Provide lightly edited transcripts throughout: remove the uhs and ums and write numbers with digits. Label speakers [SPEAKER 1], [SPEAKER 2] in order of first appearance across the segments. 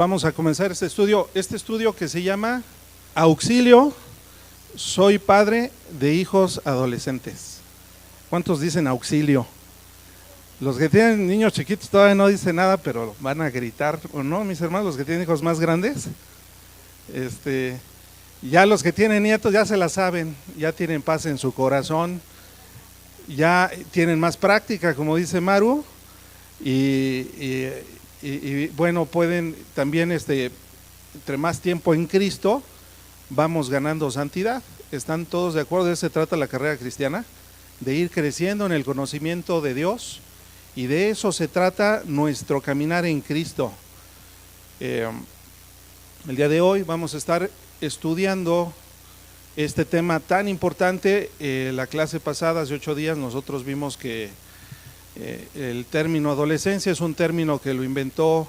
[SPEAKER 1] Vamos a comenzar este estudio que se llama Auxilio, soy padre de hijos adolescentes. ¿Cuántos dicen auxilio? Los que tienen niños chiquitos todavía no dicen nada, pero van a gritar, ¿o no, mis hermanos? Los que tienen hijos más grandes, ya los que tienen nietos ya se la saben, ya tienen paz en su corazón, ya tienen más práctica, como dice Maru, y bueno, pueden también, entre más tiempo en Cristo, vamos ganando santidad. ¿Están todos de acuerdo? De eso se trata la carrera cristiana, de ir creciendo en el conocimiento de Dios, y de eso se trata nuestro caminar en Cristo. El día de hoy vamos a estar estudiando este tema tan importante. La clase pasada, hace 8 días, nosotros vimos que el término adolescencia es un término que lo inventó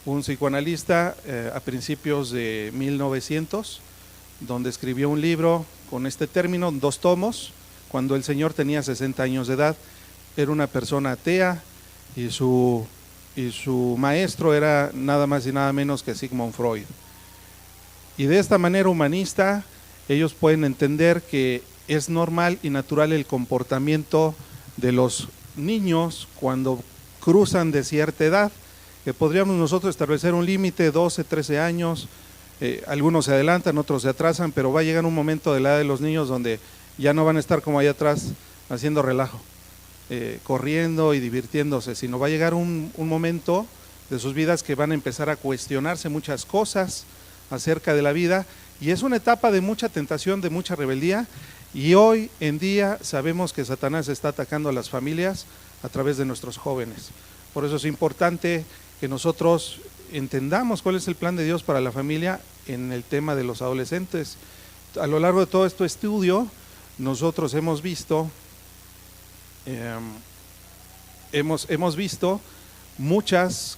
[SPEAKER 1] un psicoanalista a principios de 1900, donde escribió un libro con este término, 2 tomos, cuando el señor tenía 60 años de edad. Era una persona atea y su maestro era nada más y nada menos que Sigmund Freud. Y de esta manera humanista, ellos pueden entender que es normal y natural el comportamiento de los niños cuando cruzan de cierta edad, que podríamos nosotros establecer un límite, 12, 13 años, algunos se adelantan, otros se atrasan, pero va a llegar un momento de la edad de los niños donde ya no van a estar como allá atrás haciendo relajo, corriendo y divirtiéndose, sino va a llegar un momento de sus vidas que van a empezar a cuestionarse muchas cosas acerca de la vida, y es una etapa de mucha tentación, de mucha rebeldía. Y hoy en día sabemos que Satanás está atacando a las familias a través de nuestros jóvenes. Por eso es importante que nosotros entendamos cuál es el plan de Dios para la familia en el tema de los adolescentes. A lo largo de todo este estudio, nosotros hemos visto muchas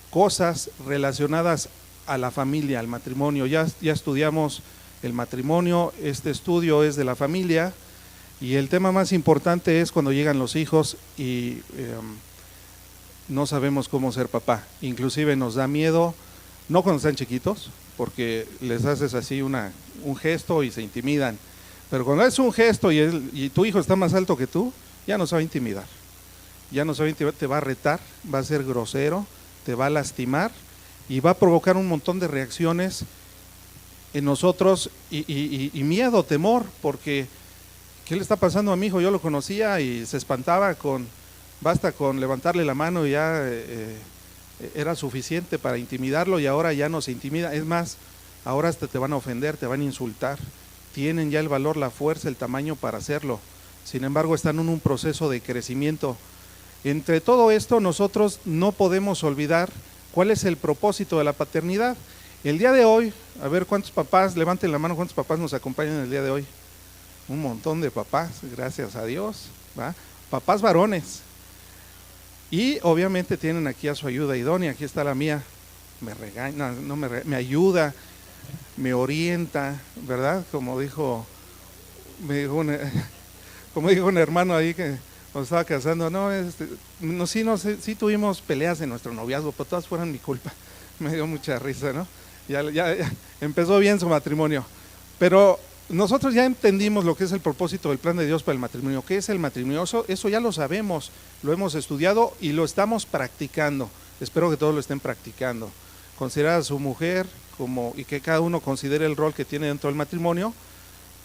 [SPEAKER 1] cosas relacionadas a la familia, al matrimonio. Ya estudiamos el matrimonio, este estudio es de la familia, y el tema más importante es cuando llegan los hijos y no sabemos cómo ser papá. Inclusive nos da miedo, no cuando están chiquitos, porque les haces así un gesto y se intimidan, pero cuando es un gesto y tu hijo está más alto que tú, ya no se va a intimidar, te va a retar, va a ser grosero, te va a lastimar y va a provocar un montón de reacciones en nosotros y miedo, temor, porque ¿qué le está pasando a mi hijo? Yo lo conocía y se espantaba basta con levantarle la mano y ya era suficiente para intimidarlo, y ahora ya no se intimida. Es más, ahora hasta te van a ofender, te van a insultar, tienen ya el valor, la fuerza, el tamaño para hacerlo. Sin embargo, están en un proceso de crecimiento. Entre todo esto, nosotros no podemos olvidar cuál es el propósito de la paternidad. El día de hoy, a ver cuántos papás, levanten la mano, cuántos papás nos acompañan el día de hoy. Un montón de papás, gracias a Dios, ¿va? Papás varones. Y obviamente tienen aquí a su ayuda idónea. Aquí está la mía, me regaña, me ayuda, me orienta, ¿verdad? Como dijo un hermano ahí que nos estaba casando, sí tuvimos peleas en nuestro noviazgo, pero todas fueron mi culpa. Me dio mucha risa, ¿no? Ya empezó bien su matrimonio, pero nosotros ya entendimos lo que es el propósito del plan de Dios para el matrimonio. ¿Qué es el matrimonio? Eso ya lo sabemos, lo hemos estudiado y lo estamos practicando. Espero que todos lo estén practicando. Considerar a su mujer y que cada uno considere el rol que tiene dentro del matrimonio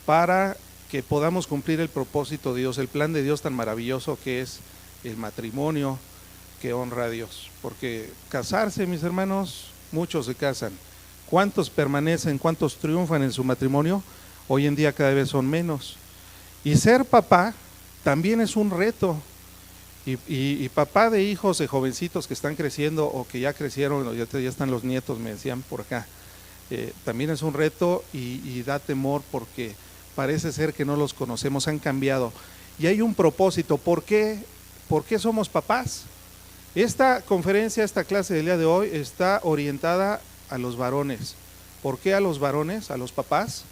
[SPEAKER 1] para que podamos cumplir el propósito de Dios, el plan de Dios tan maravilloso que es el matrimonio que honra a Dios. Porque casarse, mis hermanos, muchos se casan. ¿Cuántos permanecen, cuántos triunfan en su matrimonio? Hoy en día cada vez son menos. Y ser papá también es un reto. Y papá de hijos, de jovencitos que están creciendo o que ya crecieron, o ya están los nietos, me decían por acá, también es un reto y da temor porque parece ser que no los conocemos, han cambiado. Y hay un propósito. ¿Por qué somos papás? Esta conferencia, esta clase del día de hoy está orientada a los varones. ¿Por qué a los varones, a los papás?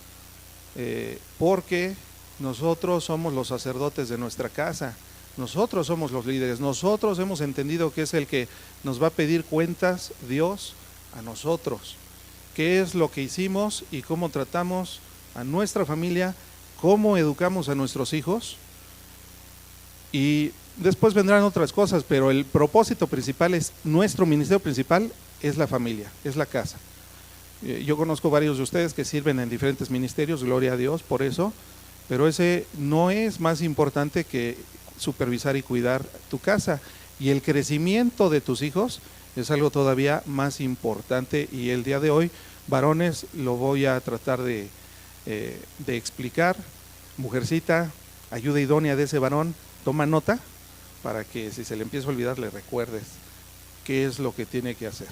[SPEAKER 1] Porque nosotros somos los sacerdotes de nuestra casa, nosotros somos los líderes, nosotros hemos entendido que es el que nos va a pedir cuentas Dios a nosotros. ¿Qué es lo que hicimos y cómo tratamos a nuestra familia? ¿Cómo educamos a nuestros hijos? Y después vendrán otras cosas, pero el propósito principal es, nuestro ministerio principal es la familia, es la casa. Yo conozco varios de ustedes que sirven en diferentes ministerios, gloria a Dios por eso, pero ese no es más importante que supervisar y cuidar tu casa. Y el crecimiento de tus hijos es algo todavía más importante, y el día de hoy, varones, lo voy a tratar de explicar. Mujercita, ayuda idónea de ese varón, toma nota para que si se le empieza a olvidar le recuerdes qué es lo que tiene que hacer,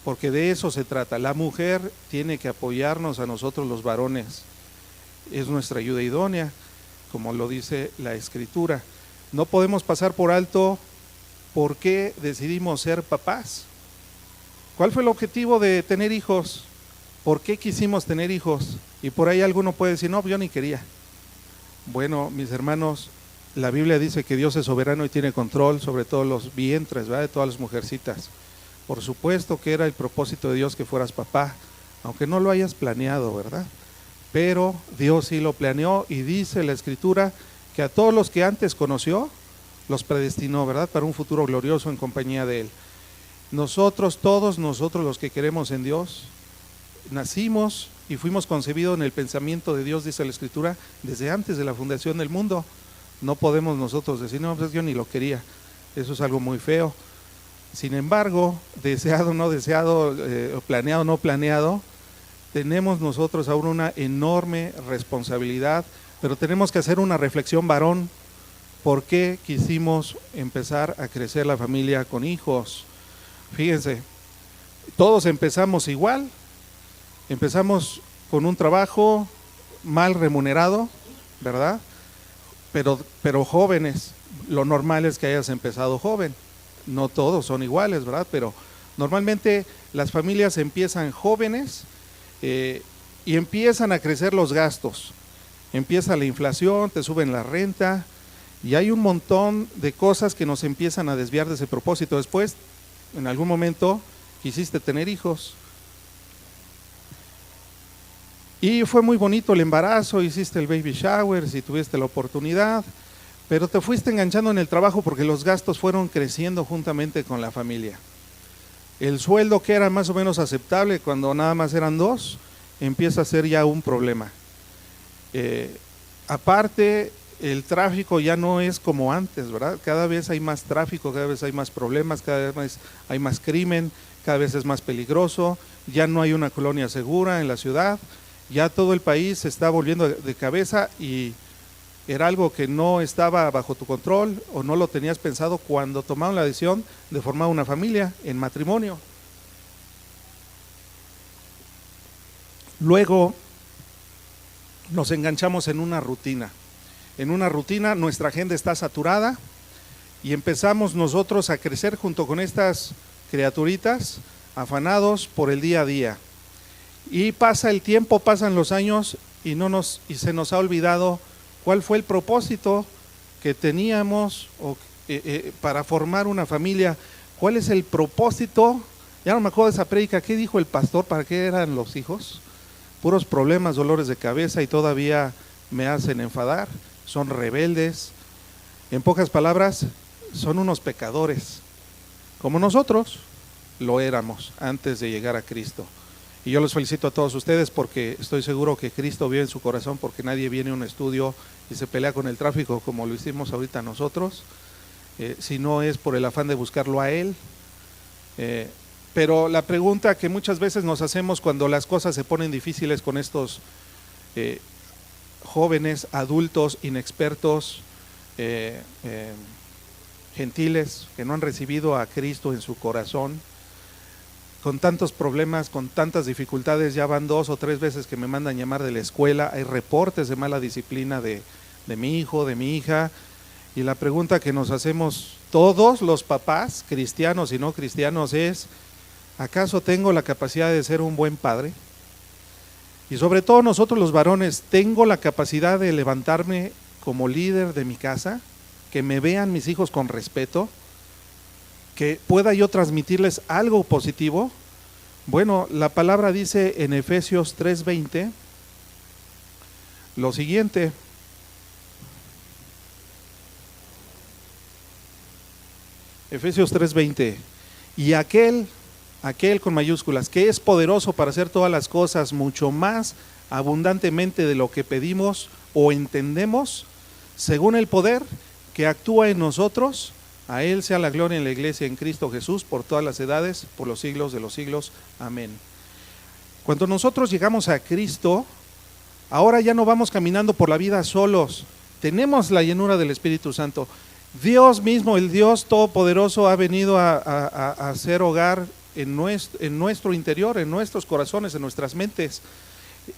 [SPEAKER 1] porque de eso se trata. La mujer tiene que apoyarnos a nosotros los varones, es nuestra ayuda idónea, como lo dice la Escritura. No podemos pasar por alto por qué decidimos ser papás. ¿Cuál fue el objetivo de tener hijos? ¿Por qué quisimos tener hijos? Y por ahí alguno puede decir, no, yo ni quería. Bueno, mis hermanos, la Biblia dice que Dios es soberano y tiene control sobre todos los vientres, ¿verdad? De todas las mujercitas. Por supuesto que era el propósito de Dios que fueras papá, aunque no lo hayas planeado, ¿verdad? Pero Dios sí lo planeó, y dice la Escritura que a todos los que antes conoció, los predestinó, ¿verdad? Para un futuro glorioso en compañía de Él. Nosotros, todos nosotros los que queremos en Dios, nacimos y fuimos concebidos en el pensamiento de Dios, dice la Escritura, desde antes de la fundación del mundo. No podemos nosotros decir, no, pues yo ni lo quería. Eso es algo muy feo. Sin embargo, deseado o no deseado, planeado o no planeado, tenemos nosotros aún una enorme responsabilidad, pero tenemos que hacer una reflexión, varón. ¿Por qué quisimos empezar a crecer la familia con hijos? Fíjense, todos empezamos igual, empezamos con un trabajo mal remunerado, ¿verdad? Pero jóvenes, lo normal es que hayas empezado joven. No todos son iguales, ¿verdad? Pero normalmente las familias empiezan jóvenes y empiezan a crecer los gastos. Empieza la inflación, te suben la renta, y hay un montón de cosas que nos empiezan a desviar de ese propósito. Después, en algún momento, quisiste tener hijos. Y fue muy bonito el embarazo, hiciste el baby shower, si tuviste la oportunidad, pero te fuiste enganchando en el trabajo porque los gastos fueron creciendo juntamente con la familia. El sueldo, que era más o menos aceptable cuando nada más eran dos, empieza a ser ya un problema. Aparte, el tráfico ya no es como antes, ¿verdad? Cada vez hay más tráfico, cada vez hay más problemas, cada vez hay más crimen, cada vez es más peligroso, ya no hay una colonia segura en la ciudad, ya todo el país se está volviendo de cabeza, y era algo que no estaba bajo tu control o no lo tenías pensado cuando tomaron la decisión de formar una familia en matrimonio. Luego nos enganchamos en una rutina. En una rutina nuestra agenda está saturada y empezamos nosotros a crecer junto con estas criaturitas, afanados por el día a día. Y pasa el tiempo, pasan los años y se nos ha olvidado cuál fue el propósito que teníamos para formar una familia. ¿Cuál es el propósito? Ya no me acuerdo de esa prédica. ¿Qué dijo el pastor? ¿Para qué eran los hijos? Puros problemas, dolores de cabeza, y todavía me hacen enfadar. Son rebeldes. En pocas palabras, son unos pecadores, como nosotros lo éramos antes de llegar a Cristo. Y yo los felicito a todos ustedes, porque estoy seguro que Cristo vive en su corazón, porque nadie viene a un estudio y se pelea con el tráfico como lo hicimos ahorita nosotros, si no es por el afán de buscarlo a Él. Pero la pregunta que muchas veces nos hacemos cuando las cosas se ponen difíciles con estos jóvenes, adultos, inexpertos, gentiles, que no han recibido a Cristo en su corazón, con tantos problemas, con tantas dificultades. Ya van 2 o 3 veces que me mandan llamar de la escuela, hay reportes de mala disciplina de mi hijo, de mi hija, y la pregunta que nos hacemos todos los papás, cristianos y no cristianos, es: ¿acaso tengo la capacidad de ser un buen padre? Y sobre todo nosotros los varones, ¿tengo la capacidad de levantarme como líder de mi casa? Que me vean mis hijos con respeto, que pueda yo transmitirles algo positivo, Bueno, la palabra dice en Efesios 3:20 lo siguiente. Efesios 3:20. Y aquel con mayúsculas, que es poderoso para hacer todas las cosas mucho más abundantemente de lo que pedimos o entendemos, según el poder que actúa en nosotros, a Él sea la gloria en la iglesia en Cristo Jesús por todas las edades, por los siglos de los siglos. Amén. Cuando nosotros llegamos a Cristo, ahora ya no vamos caminando por la vida solos, tenemos la llenura del Espíritu Santo. Dios mismo, el Dios Todopoderoso, ha venido a hacer hogar en nuestro interior, en nuestros corazones, en nuestras mentes.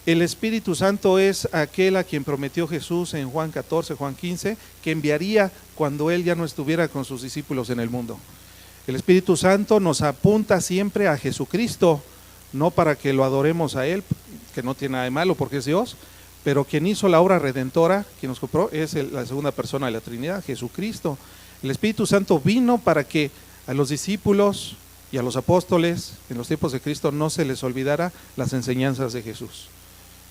[SPEAKER 1] El Espíritu Santo es aquel a quien prometió Jesús en Juan 14, Juan 15, que enviaría cuando Él ya no estuviera con sus discípulos en el mundo. El Espíritu Santo nos apunta siempre a Jesucristo, no para que lo adoremos a Él, que no tiene nada de malo porque es Dios, pero quien hizo la obra redentora, quien nos compró, es la segunda persona de la Trinidad, Jesucristo. El Espíritu Santo vino para que a los discípulos y a los apóstoles en los tiempos de Cristo no se les olvidara las enseñanzas de Jesús.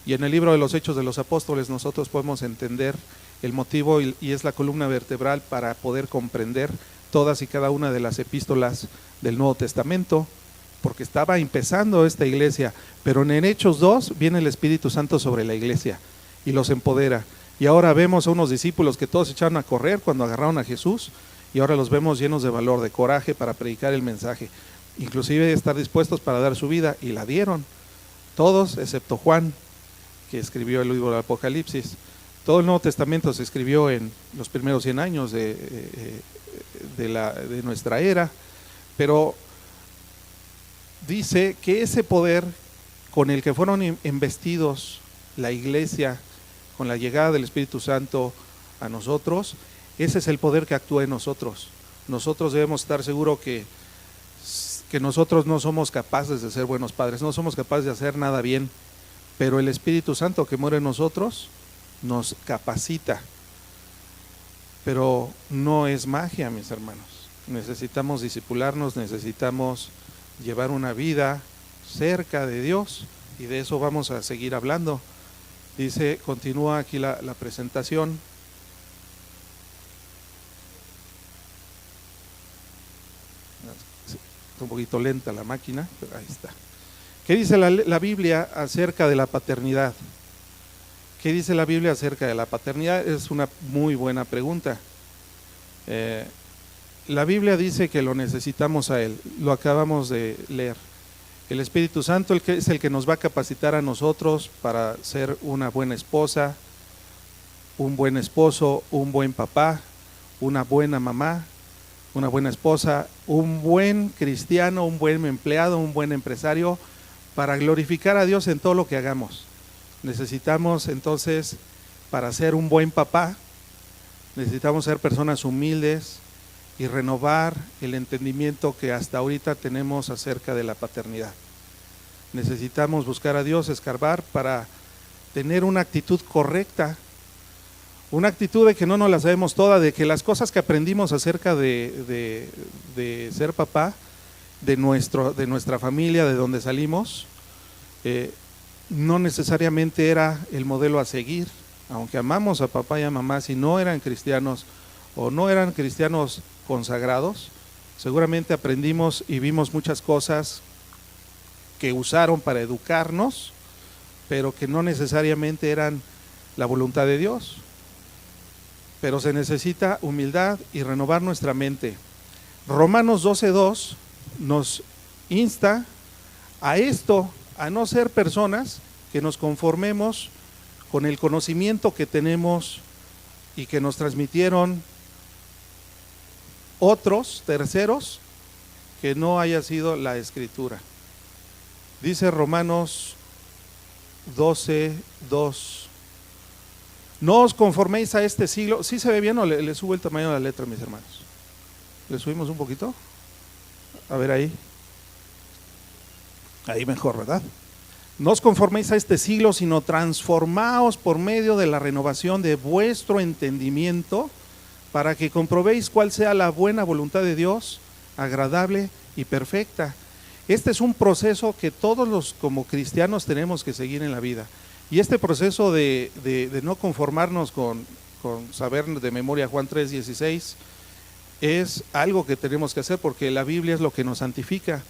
[SPEAKER 1] Y en el libro de los Hechos de los Apóstoles nosotros podemos entender el motivo y es la columna vertebral para poder comprender todas y cada una de las epístolas del Nuevo Testamento, porque estaba empezando esta iglesia, pero en Hechos 2 viene el Espíritu Santo sobre la iglesia y los empodera. Y ahora vemos a unos discípulos que todos se echaron a correr cuando agarraron a Jesús, y ahora los vemos llenos de valor, de coraje para predicar el mensaje, inclusive estar dispuestos para dar su vida, y la dieron, todos excepto Juan, que escribió el libro del Apocalipsis. Todo el Nuevo Testamento se escribió en los primeros 100 años de nuestra era, pero dice que ese poder con el que fueron investidos la iglesia, con la llegada del Espíritu Santo a nosotros, ese es el poder que actúa en nosotros. Nosotros debemos estar seguros que nosotros no somos capaces de ser buenos padres, no somos capaces de hacer nada bien, pero el Espíritu Santo que muere en nosotros nos capacita. Pero no es magia, mis hermanos. Necesitamos discipularnos, necesitamos llevar una vida cerca de Dios, y de eso vamos a seguir hablando. Dice, continúa aquí la presentación. Está un poquito lenta la máquina, pero ahí está. ¿Qué dice la Biblia acerca de la paternidad? ¿Qué dice la Biblia acerca de la paternidad? Es una muy buena pregunta. La Biblia dice que lo necesitamos a Él, lo acabamos de leer. El Espíritu Santo es el que nos va a capacitar a nosotros para ser una buena esposa, un buen esposo, un buen papá, una buena mamá, una buena esposa, un buen cristiano, un buen empleado, un buen empresario, para glorificar a Dios en todo lo que hagamos. Necesitamos entonces, para ser un buen papá, necesitamos ser personas humildes y renovar el entendimiento que hasta ahorita tenemos acerca de la paternidad. Necesitamos buscar a Dios, escarbar para tener una actitud correcta, una actitud de que no nos la sabemos toda, de que las cosas que aprendimos acerca de ser papá, de nuestra familia, de donde salimos, no necesariamente era el modelo a seguir, aunque amamos a papá y a mamá. Si no eran cristianos o no eran cristianos consagrados, seguramente aprendimos y vimos muchas cosas que usaron para educarnos, pero que no necesariamente eran la voluntad de Dios. Pero se necesita humildad y renovar nuestra mente. Romanos 12:2 nos insta a esto, a no ser personas que nos conformemos con el conocimiento que tenemos y que nos transmitieron otros, terceros, que no haya sido la Escritura. Dice Romanos 12:2: no os conforméis a este siglo. ¿Sí se ve bien o le subo el tamaño de la letra, mis hermanos? ¿Le subimos un poquito? A ver ahí. Ahí mejor, ¿verdad? No os conforméis a este siglo, sino transformaos por medio de la renovación de vuestro entendimiento, para que comprobéis cuál sea la buena voluntad de Dios, agradable y perfecta. Este es un proceso que todos los como cristianos tenemos que seguir en la vida. Y este proceso de no conformarnos con saber de memoria Juan 3:16 es algo que tenemos que hacer, porque la Biblia es lo que nos santifica.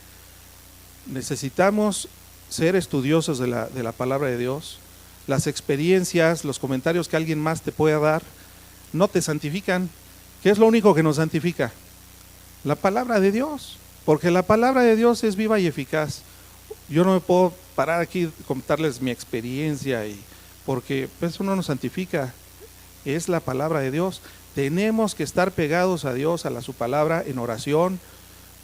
[SPEAKER 1] Necesitamos ser estudiosos de la palabra de Dios. Las experiencias, los comentarios que alguien más te pueda dar no te santifican. ¿Qué es lo único que nos santifica? La palabra de Dios, porque la palabra de Dios es viva y eficaz. Yo no me puedo parar aquí y contarles mi experiencia, porque eso no nos santifica, es la palabra de Dios. Tenemos que estar pegados a Dios, su palabra, en oración,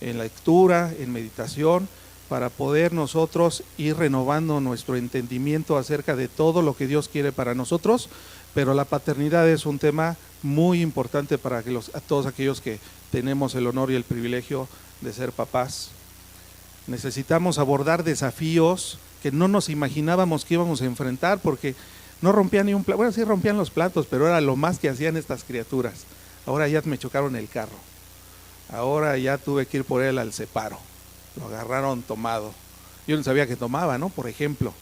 [SPEAKER 1] en lectura, en meditación, para poder nosotros ir renovando nuestro entendimiento acerca de todo lo que Dios quiere para nosotros. Pero la paternidad es un tema muy importante para a todos aquellos que tenemos el honor y el privilegio de ser papás. Necesitamos abordar desafíos que no nos imaginábamos que íbamos a enfrentar, porque no rompían ni un plato. Bueno, sí rompían los platos, pero era lo más que hacían estas criaturas. Ahora ya me chocaron el carro, ahora ya tuve que ir por él al separo, lo agarraron tomado. Yo no sabía que tomaba, ¿no? Por ejemplo.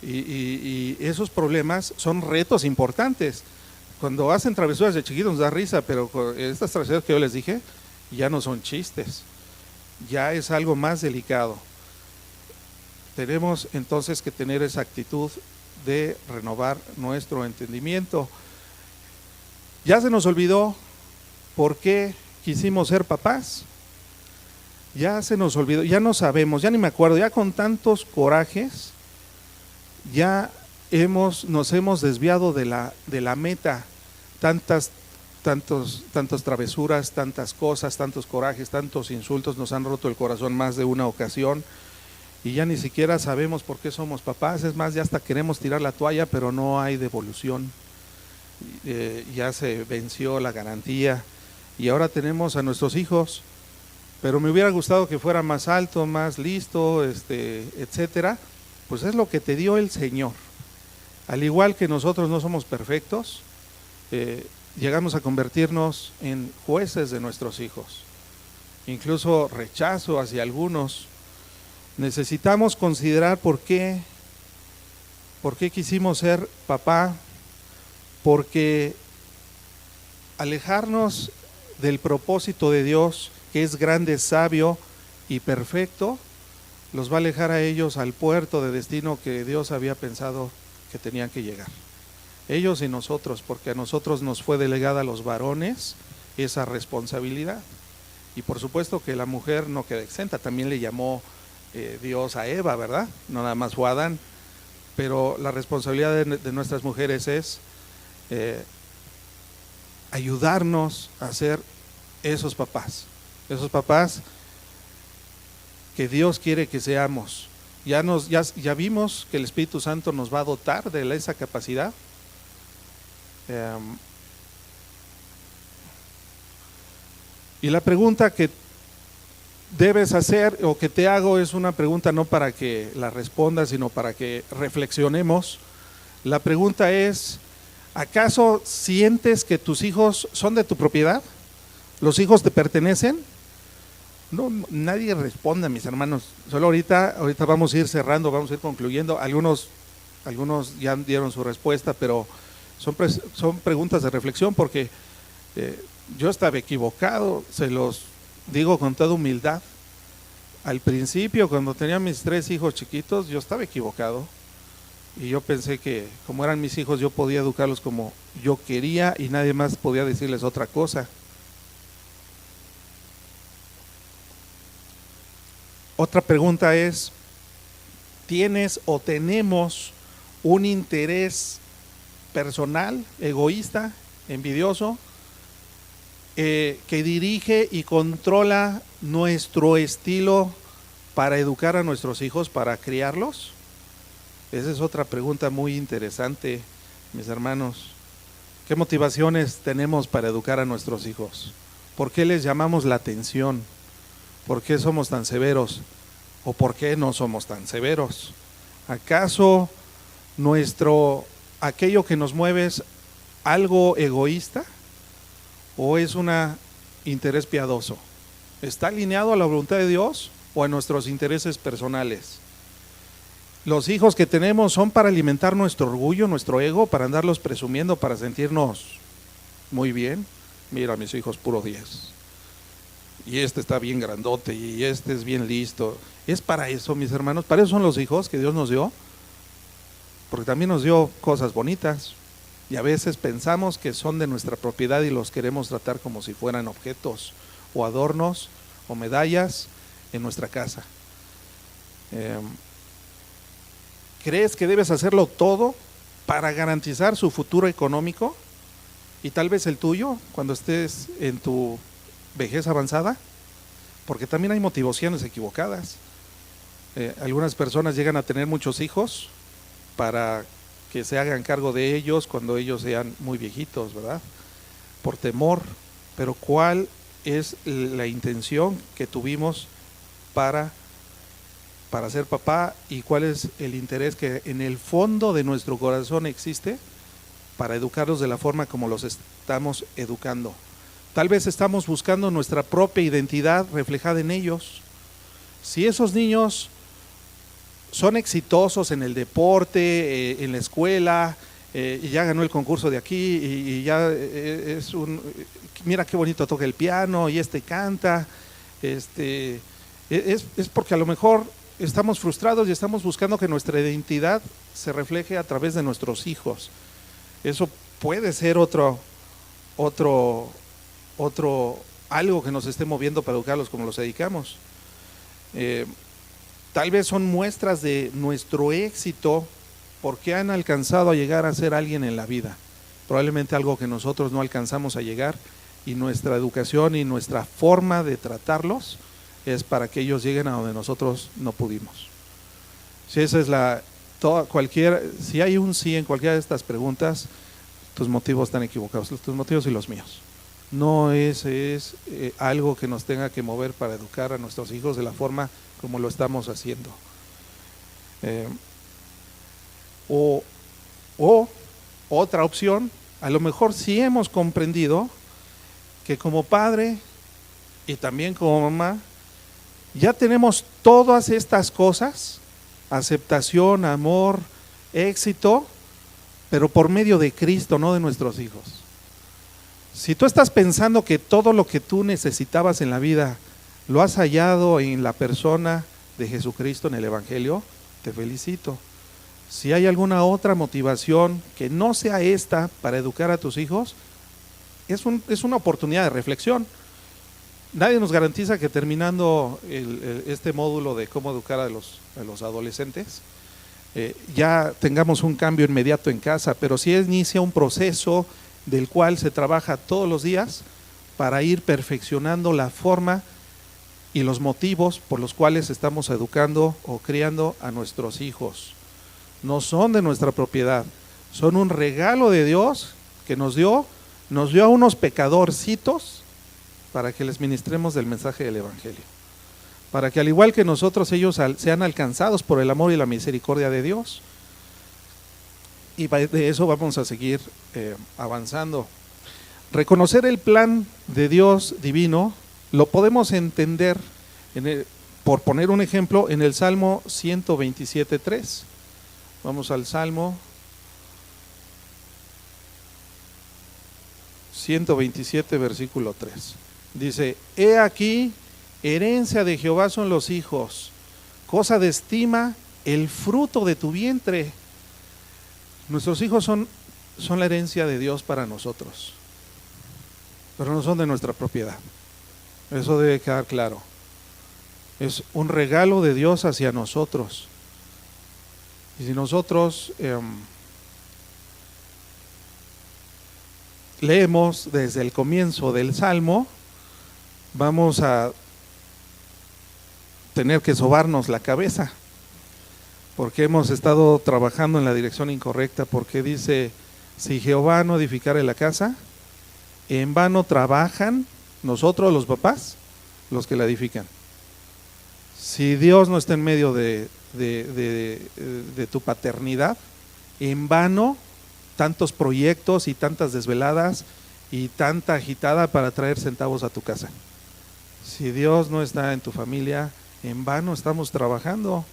[SPEAKER 1] Y esos problemas son retos importantes. Cuando hacen travesuras de chiquitos nos da risa, pero estas travesuras que yo les dije ya no son chistes, ya es algo más delicado. Tenemos entonces que tener esa actitud de renovar nuestro entendimiento. Ya se nos olvidó por qué quisimos ser papás. Ya se nos olvidó, ya no sabemos, ya ni me acuerdo, ya con tantos corajes ya nos hemos desviado de la meta. Tantas travesuras, tantas cosas, tantos corajes, tantos insultos nos han roto el corazón más de una ocasión, y ya ni siquiera sabemos por qué somos papás. Es más, ya hasta queremos tirar la toalla, pero no hay devolución. Ya se venció la garantía y ahora tenemos a nuestros hijos, pero me hubiera gustado que fuera más alto, más listo, etcétera. Pues es lo que te dio el Señor. Al igual que nosotros no somos perfectos, llegamos a convertirnos en jueces de nuestros hijos, incluso rechazo hacia algunos. Necesitamos considerar por qué quisimos ser papá, porque alejarnos del propósito de Dios, que es grande, sabio y perfecto, los va a alejar a ellos al puerto de destino que Dios había pensado que tenían que llegar. Ellos y nosotros, porque a nosotros nos fue delegada a los varones esa responsabilidad. Y por supuesto que la mujer no queda exenta, también le llamó Dios a Eva, ¿verdad? No nada más fue a Adán, pero la responsabilidad de nuestras mujeres es ayudarnos a ser esos papás que Dios quiere que seamos. Ya vimos que el Espíritu Santo nos va a dotar de esa capacidad. Y la pregunta que debes hacer o que te hago es una pregunta no para que la respondas, sino para que reflexionemos. La pregunta es: ¿acaso sientes que tus hijos son de tu propiedad? ¿Los hijos te pertenecen? No, nadie responde, mis hermanos. Solo ahorita vamos a ir cerrando, vamos a ir concluyendo. Algunos ya dieron su respuesta, pero son preguntas de reflexión, porque yo estaba equivocado, se los digo con toda humildad. Al principio, cuando tenía mis 3 hijos chiquitos, yo estaba equivocado. Y yo pensé que como eran mis hijos, yo podía educarlos como yo quería y nadie más podía decirles otra cosa. Otra pregunta es: ¿tienes o tenemos un interés personal, egoísta, envidioso, que dirige y controla nuestro estilo para educar a nuestros hijos, para criarlos? Esa es otra pregunta muy interesante, mis hermanos. ¿Qué motivaciones tenemos para educar a nuestros hijos? ¿Por qué les llamamos la atención? ¿Por qué somos tan severos? ¿O por qué no somos tan severos? ¿Acaso aquello que nos mueve es algo egoísta o es un interés piadoso? ¿Está alineado a la voluntad de Dios o a nuestros intereses personales. Los hijos que tenemos son para alimentar nuestro orgullo, nuestro ego, para andarlos presumiendo, para sentirnos muy bien. Mira, mis hijos puro 10. Y este está bien grandote, y este es bien listo. Es para eso, mis hermanos, para eso son los hijos que Dios nos dio, porque también nos dio cosas bonitas. Y a veces pensamos que son de nuestra propiedad y los queremos tratar como si fueran objetos o adornos o medallas en nuestra casa. ¿Crees que debes hacerlo todo para garantizar su futuro económico y tal vez el tuyo cuando estés en tu vejez avanzada? Porque también hay motivaciones equivocadas. Algunas personas llegan a tener muchos hijos para que se hagan cargo de ellos cuando ellos sean muy viejitos, ¿verdad? Por temor. Pero ¿cuál es la intención que tuvimos para ser papá, y cuál es el interés que en el fondo de nuestro corazón existe para educarlos de la forma como los estamos educando? Tal vez estamos buscando nuestra propia identidad reflejada en ellos. Si esos niños son exitosos en el deporte, en la escuela, y ya ganó el concurso de aquí, y ya es mira qué bonito toca el piano, y canta, es porque a lo mejor estamos frustrados y estamos buscando que nuestra identidad se refleje a través de nuestros hijos. Eso puede ser otro algo que nos esté moviendo para educarlos como los dedicamos. Tal vez son muestras de nuestro éxito porque han alcanzado a llegar a ser alguien en la vida, probablemente algo que nosotros no alcanzamos a llegar, y nuestra educación y nuestra forma de tratarlos es para que ellos lleguen a donde nosotros no pudimos. Si esa es si hay un sí en cualquiera de estas preguntas, tus motivos están equivocados, tus motivos y los míos. No es algo que nos tenga que mover para educar a nuestros hijos de la forma como lo estamos haciendo. O otra opción, a lo mejor sí hemos comprendido que como padre y también como mamá ya tenemos todas estas cosas: aceptación, amor, éxito, pero por medio de Cristo, no de nuestros hijos. Si tú estás pensando que todo lo que tú necesitabas en la vida lo has hallado en la persona de Jesucristo, en el Evangelio, te felicito. Si hay alguna otra motivación que no sea esta para educar a tus hijos, es una oportunidad de reflexión. Nadie nos garantiza que terminando este módulo de cómo educar a los adolescentes, ya tengamos un cambio inmediato en casa, pero sí inicia un proceso del cual se trabaja todos los días para ir perfeccionando la forma y los motivos por los cuales estamos educando o criando a nuestros hijos. No son de nuestra propiedad, son un regalo de Dios que nos dio a unos pecadorcitos para que les ministremos del mensaje del Evangelio, para que al igual que nosotros, ellos sean alcanzados por el amor y la misericordia de Dios. Y de eso vamos a seguir avanzando. Reconocer el plan de Dios divino lo podemos entender, por poner un ejemplo, en el Salmo 127:3. Vamos al Salmo 127, versículo 3. Dice: he aquí, herencia de Jehová son los hijos, cosa de estima el fruto de tu vientre. Nuestros hijos son la herencia de Dios para nosotros, pero no son de nuestra propiedad. Eso debe quedar claro. Es un regalo de Dios hacia nosotros. Y si nosotros leemos desde el comienzo del Salmo, vamos a tener que sobarnos la cabeza, porque hemos estado trabajando en la dirección incorrecta, porque dice: si Jehová no edificare la casa, en vano trabajan nosotros los papás, los que la edifican. Si Dios no está en medio de tu paternidad, en vano tantos proyectos y tantas desveladas y tanta agitada para traer centavos a tu casa. Si Dios no está en tu familia, en vano estamos trabajando.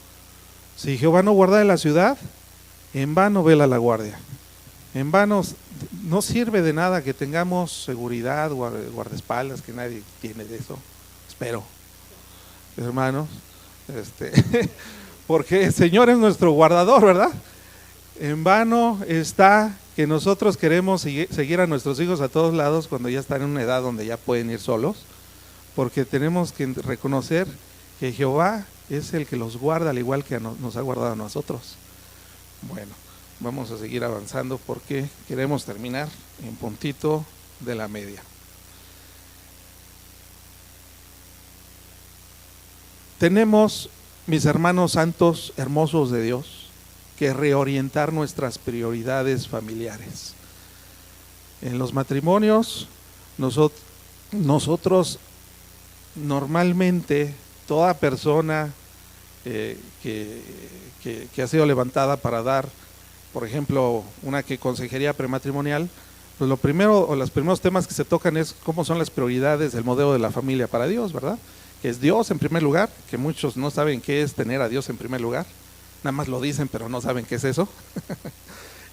[SPEAKER 1] Si Jehová no guarda la ciudad, en vano vela la guardia. En vano no sirve de nada que tengamos seguridad, guardaespaldas, que nadie tiene de eso, espero, hermanos, porque el Señor es nuestro guardador, ¿verdad? En vano está que nosotros queremos seguir a nuestros hijos a todos lados cuando ya están en una edad donde ya pueden ir solos, porque tenemos que reconocer que Jehová es el que los guarda al igual que nos ha guardado a nosotros. Bueno, vamos a seguir avanzando porque queremos terminar en puntito de la media. Tenemos, mis hermanos santos, hermosos de Dios, que reorientar nuestras prioridades familiares. En los matrimonios, nosotros normalmente, toda persona que ha sido levantada para dar, por ejemplo, una consejería prematrimonial, pues lo primero o los primeros temas que se tocan es cómo son las prioridades del modelo de la familia para Dios, ¿verdad? Que es Dios en primer lugar, que muchos no saben qué es tener a Dios en primer lugar, nada más lo dicen pero no saben qué es eso.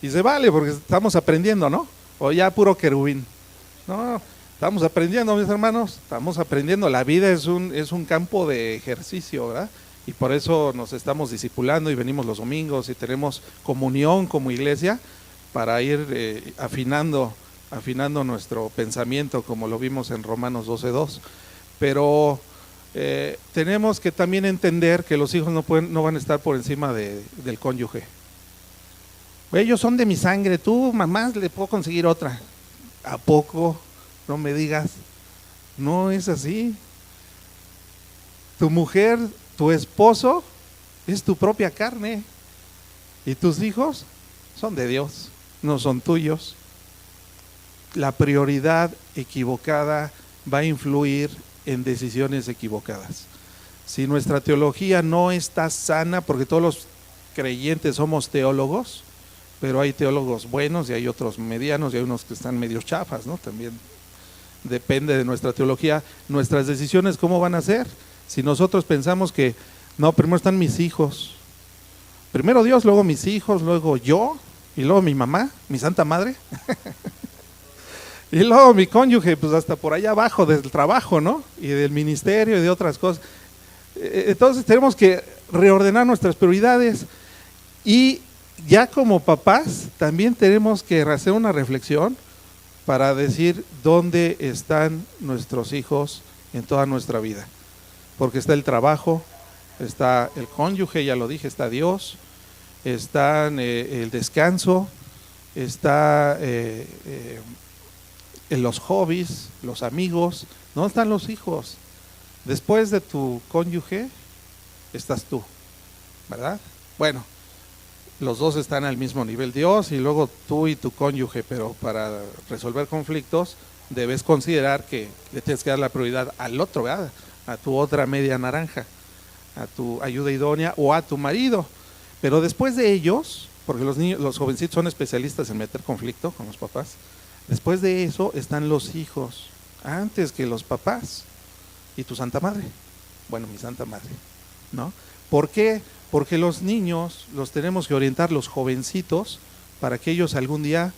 [SPEAKER 1] Y se vale porque estamos aprendiendo, ¿no? O ya puro querubín. No, estamos aprendiendo, mis hermanos, estamos aprendiendo. La vida es un campo de ejercicio, ¿verdad? Y por eso nos estamos discipulando y venimos los domingos y tenemos comunión como iglesia para ir afinando nuestro pensamiento, como lo vimos en Romanos 12:2. Pero tenemos que también entender que los hijos no van a estar por encima del cónyuge. Ellos son de mi sangre, tú mamá le puedo conseguir otra. ¿A poco? No me digas. No es así. Tu mujer, tu esposo es tu propia carne y tus hijos son de Dios, no son tuyos. La prioridad equivocada va a influir en decisiones equivocadas. Si nuestra teología no está sana, porque todos los creyentes somos teólogos, pero hay teólogos buenos y hay otros medianos y hay unos que están medio chafas, ¿no? También depende de nuestra teología, nuestras decisiones cómo van a ser. Si nosotros pensamos que no, primero están mis hijos, primero Dios, luego mis hijos, luego yo y luego mi mamá, mi santa madre y luego mi cónyuge, pues hasta por allá abajo del trabajo, ¿no? Y del ministerio y de otras cosas. Entonces tenemos que reordenar nuestras prioridades y ya como papás también tenemos que hacer una reflexión para decir dónde están nuestros hijos en toda nuestra vida. Porque está el trabajo, está el cónyuge, ya lo dije, está Dios, está el descanso, está en los hobbies, los amigos. ¿Dónde están los hijos? Después de tu cónyuge estás tú, ¿verdad? Bueno, los dos están al mismo nivel, Dios y luego tú y tu cónyuge, pero para resolver conflictos debes considerar que le tienes que dar la prioridad al otro, ¿verdad? A tu otra media naranja, a tu ayuda idónea o a tu marido. Pero después de ellos, porque los jovencitos son especialistas en meter conflicto con los papás, después de eso están los hijos, antes que los papás y tu santa madre. Bueno, mi santa madre, ¿no? ¿Por qué? Porque los niños los tenemos que orientar, los jovencitos, para que ellos algún día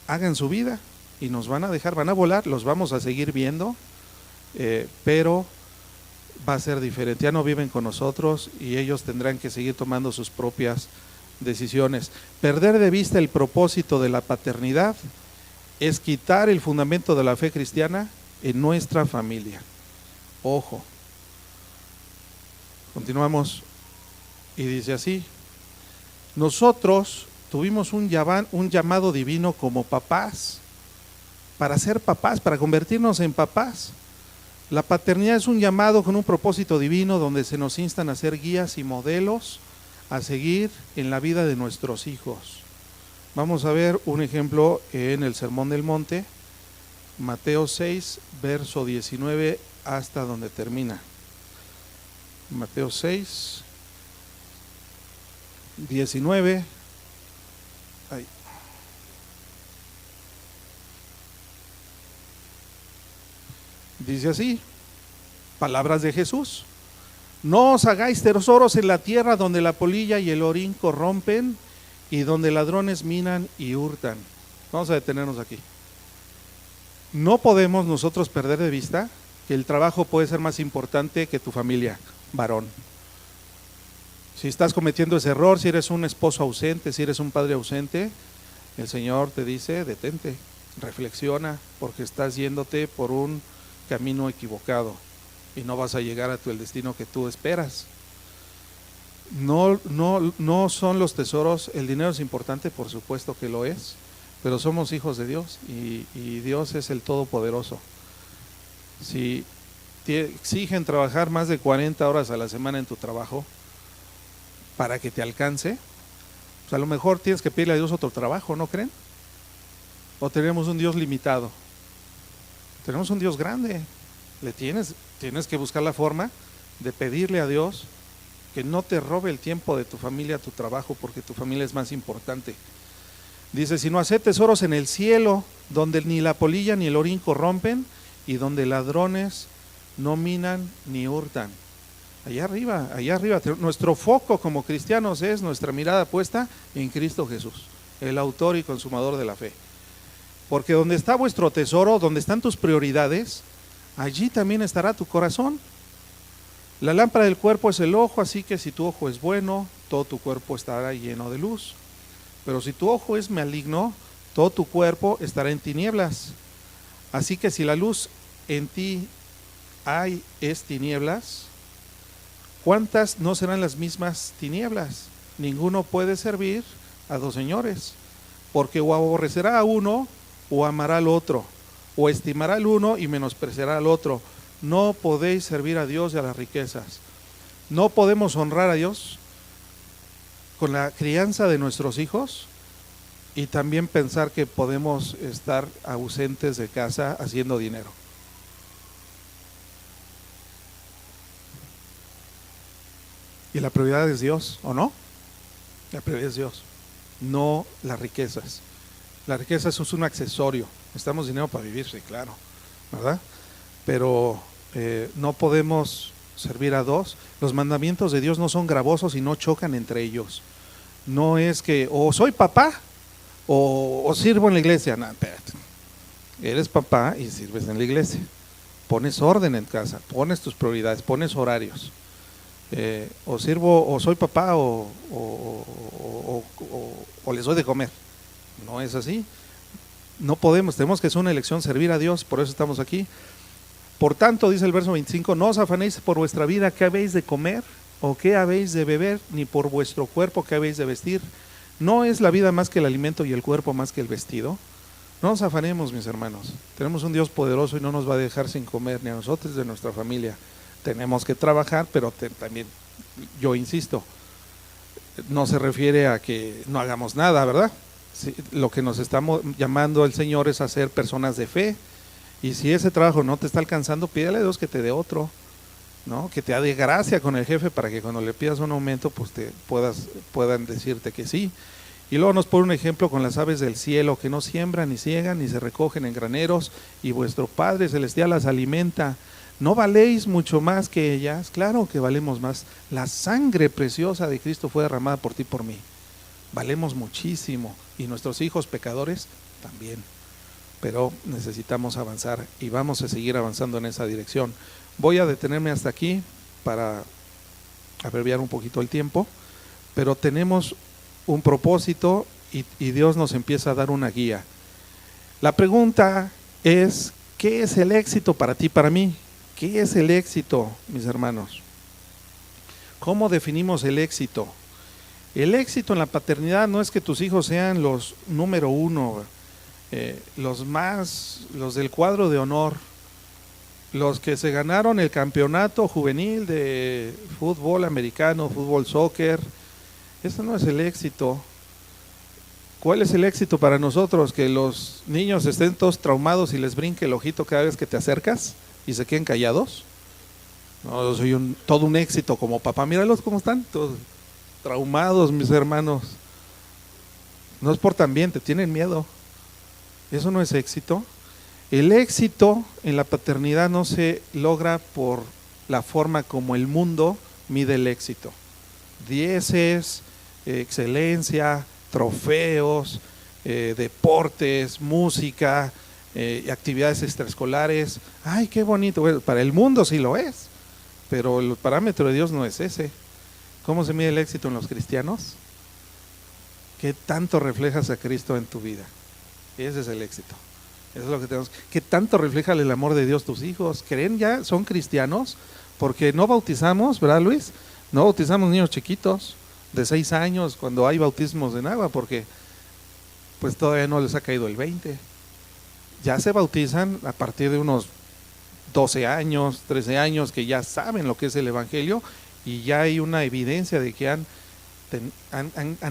[SPEAKER 1] hagan su vida y nos van a dejar, van a volar, los vamos a seguir viendo, pero va a ser diferente, ya no viven con nosotros y ellos tendrán que seguir tomando sus propias decisiones. Perder de vista el propósito de la paternidad es quitar el fundamento de la fe cristiana en nuestra familia. Ojo. Continuamos y dice así: nosotros tuvimos un llamado divino como papás, para ser papás, para convertirnos en papás. La paternidad es un llamado con un propósito divino donde se nos instan a ser guías y modelos a seguir en la vida de nuestros hijos. Vamos a ver un ejemplo en el Sermón del Monte, Mateo 6, verso 19 hasta donde termina. Mateo 6, 19. Ahí. Dice así, palabras de Jesús: No os hagáis tesoros en la tierra donde la polilla y el orín corrompen y donde ladrones minan y hurtan. Vamos a detenernos aquí. No podemos nosotros perder de vista que el trabajo puede ser más importante que tu familia, varón. Si estás cometiendo ese error, si eres un esposo ausente, si eres un padre ausente, el Señor te dice, detente, reflexiona, porque estás yéndote por un camino equivocado y no vas a llegar a el destino que tú esperas. No son los tesoros, el dinero es importante, por supuesto que lo es, pero somos hijos de Dios y Dios es el Todopoderoso. Si te exigen trabajar más de 40 horas a la semana en tu trabajo para que te alcance, pues a lo mejor tienes que pedirle a Dios otro trabajo, ¿no creen? ¿O tenemos un Dios limitado? Tenemos un Dios grande. Tienes que buscar la forma de pedirle a Dios que no te robe el tiempo de tu familia, tu trabajo, porque tu familia es más importante. Dice, si no haced tesoros en el cielo, donde ni la polilla ni el orín corrompen, y donde ladrones no minan ni hurtan. Allá arriba, nuestro foco como cristianos es nuestra mirada puesta en Cristo Jesús, el autor y consumador de la fe. Porque donde está vuestro tesoro, donde están tus prioridades, allí también estará tu corazón. La lámpara del cuerpo es el ojo, así que si tu ojo es bueno, todo tu cuerpo estará lleno de luz. Pero si tu ojo es maligno, todo tu cuerpo estará en tinieblas. Así que si la luz en ti es tinieblas, ¿cuántas no serán las mismas tinieblas? Ninguno puede servir a dos señores, porque o aborrecerá a uno o amará al otro, o estimará al uno y menospreciará al otro. No podéis servir a Dios y a las riquezas. No podemos honrar a Dios con la crianza de nuestros hijos y también pensar que podemos estar ausentes de casa haciendo dinero. Y la prioridad es Dios, ¿o no? La prioridad es Dios, no las riquezas. La riqueza es un accesorio. Necesitamos dinero para vivir, sí, claro, ¿verdad? Pero no podemos servir a dos. Los mandamientos de Dios no son gravosos y no chocan entre ellos. No es que o soy papá o sirvo en la iglesia. No, espérate. Eres papá y sirves en la iglesia. Pones orden en casa, pones tus prioridades, pones horarios. O sirvo, o soy papá o les doy de comer. No es así. No podemos, tenemos que hacer una elección, servir a Dios, por eso estamos aquí. Por tanto, dice el verso 25, no os afanéis por vuestra vida, qué habéis de comer o qué habéis de beber, ni por vuestro cuerpo, qué habéis de vestir. ¿No es la vida más que el alimento y el cuerpo más que el vestido? No nos afanemos, mis hermanos. Tenemos un Dios poderoso y no nos va a dejar sin comer, ni a nosotros ni a nuestra familia. Tenemos que trabajar, pero también, yo insisto, no se refiere a que no hagamos nada, ¿verdad? Sí, lo que nos está llamando el Señor es a ser personas de fe. Y si ese trabajo no te está alcanzando, pídele a Dios que te dé otro, ¿no? Que te dé gracia con el jefe para que cuando le pidas un aumento, pues puedan decirte que sí. Y luego nos pone un ejemplo con las aves del cielo, que no siembran, ni ciegan, ni se recogen en graneros, y vuestro Padre Celestial las alimenta. ¿No valéis mucho más que ellas? Claro que valemos más. La sangre preciosa de Cristo fue derramada por ti y por mí. Valemos muchísimo, y nuestros hijos pecadores también. Pero necesitamos avanzar y vamos a seguir avanzando en esa dirección. Voy a detenerme hasta aquí para abreviar un poquito el tiempo, pero tenemos un propósito y Dios nos empieza a dar una guía. La pregunta es, ¿qué es el éxito para ti, para mí? ¿Qué es el éxito, mis hermanos? ¿Cómo definimos el éxito? El éxito en la paternidad no es que tus hijos sean los número uno, los del cuadro de honor, los que se ganaron el campeonato juvenil de fútbol americano, fútbol soccer. Eso no es el éxito. ¿Cuál es el éxito para nosotros? Que los niños estén todos traumados y les brinque el ojito cada vez que te acercas y se queden callados. No, yo soy todo un éxito como papá. Míralos cómo están, todos traumados, mis hermanos. No es por también, te tienen miedo. Eso no es éxito. El éxito en la paternidad no se logra por la forma como el mundo mide el éxito. Dieces, excelencia, trofeos, deportes, música, actividades extraescolares. ¡Ay, qué bonito! Bueno, para el mundo sí lo es, pero el parámetro de Dios no es ese. ¿Cómo se mide el éxito en los cristianos? ¿Qué tanto reflejas a Cristo en tu vida? Ese es el éxito. Eso es lo que tenemos. ¿Qué tanto refleja el amor de Dios tus hijos? ¿Creen ya? ¿Son cristianos? Porque no bautizamos, ¿verdad, Luis? No bautizamos niños chiquitos de 6 años cuando hay bautismos en agua, porque pues todavía no les ha caído el 20. Ya se bautizan a partir de unos 12 años, 13 años, que ya saben lo que es el evangelio y ya hay una evidencia de que han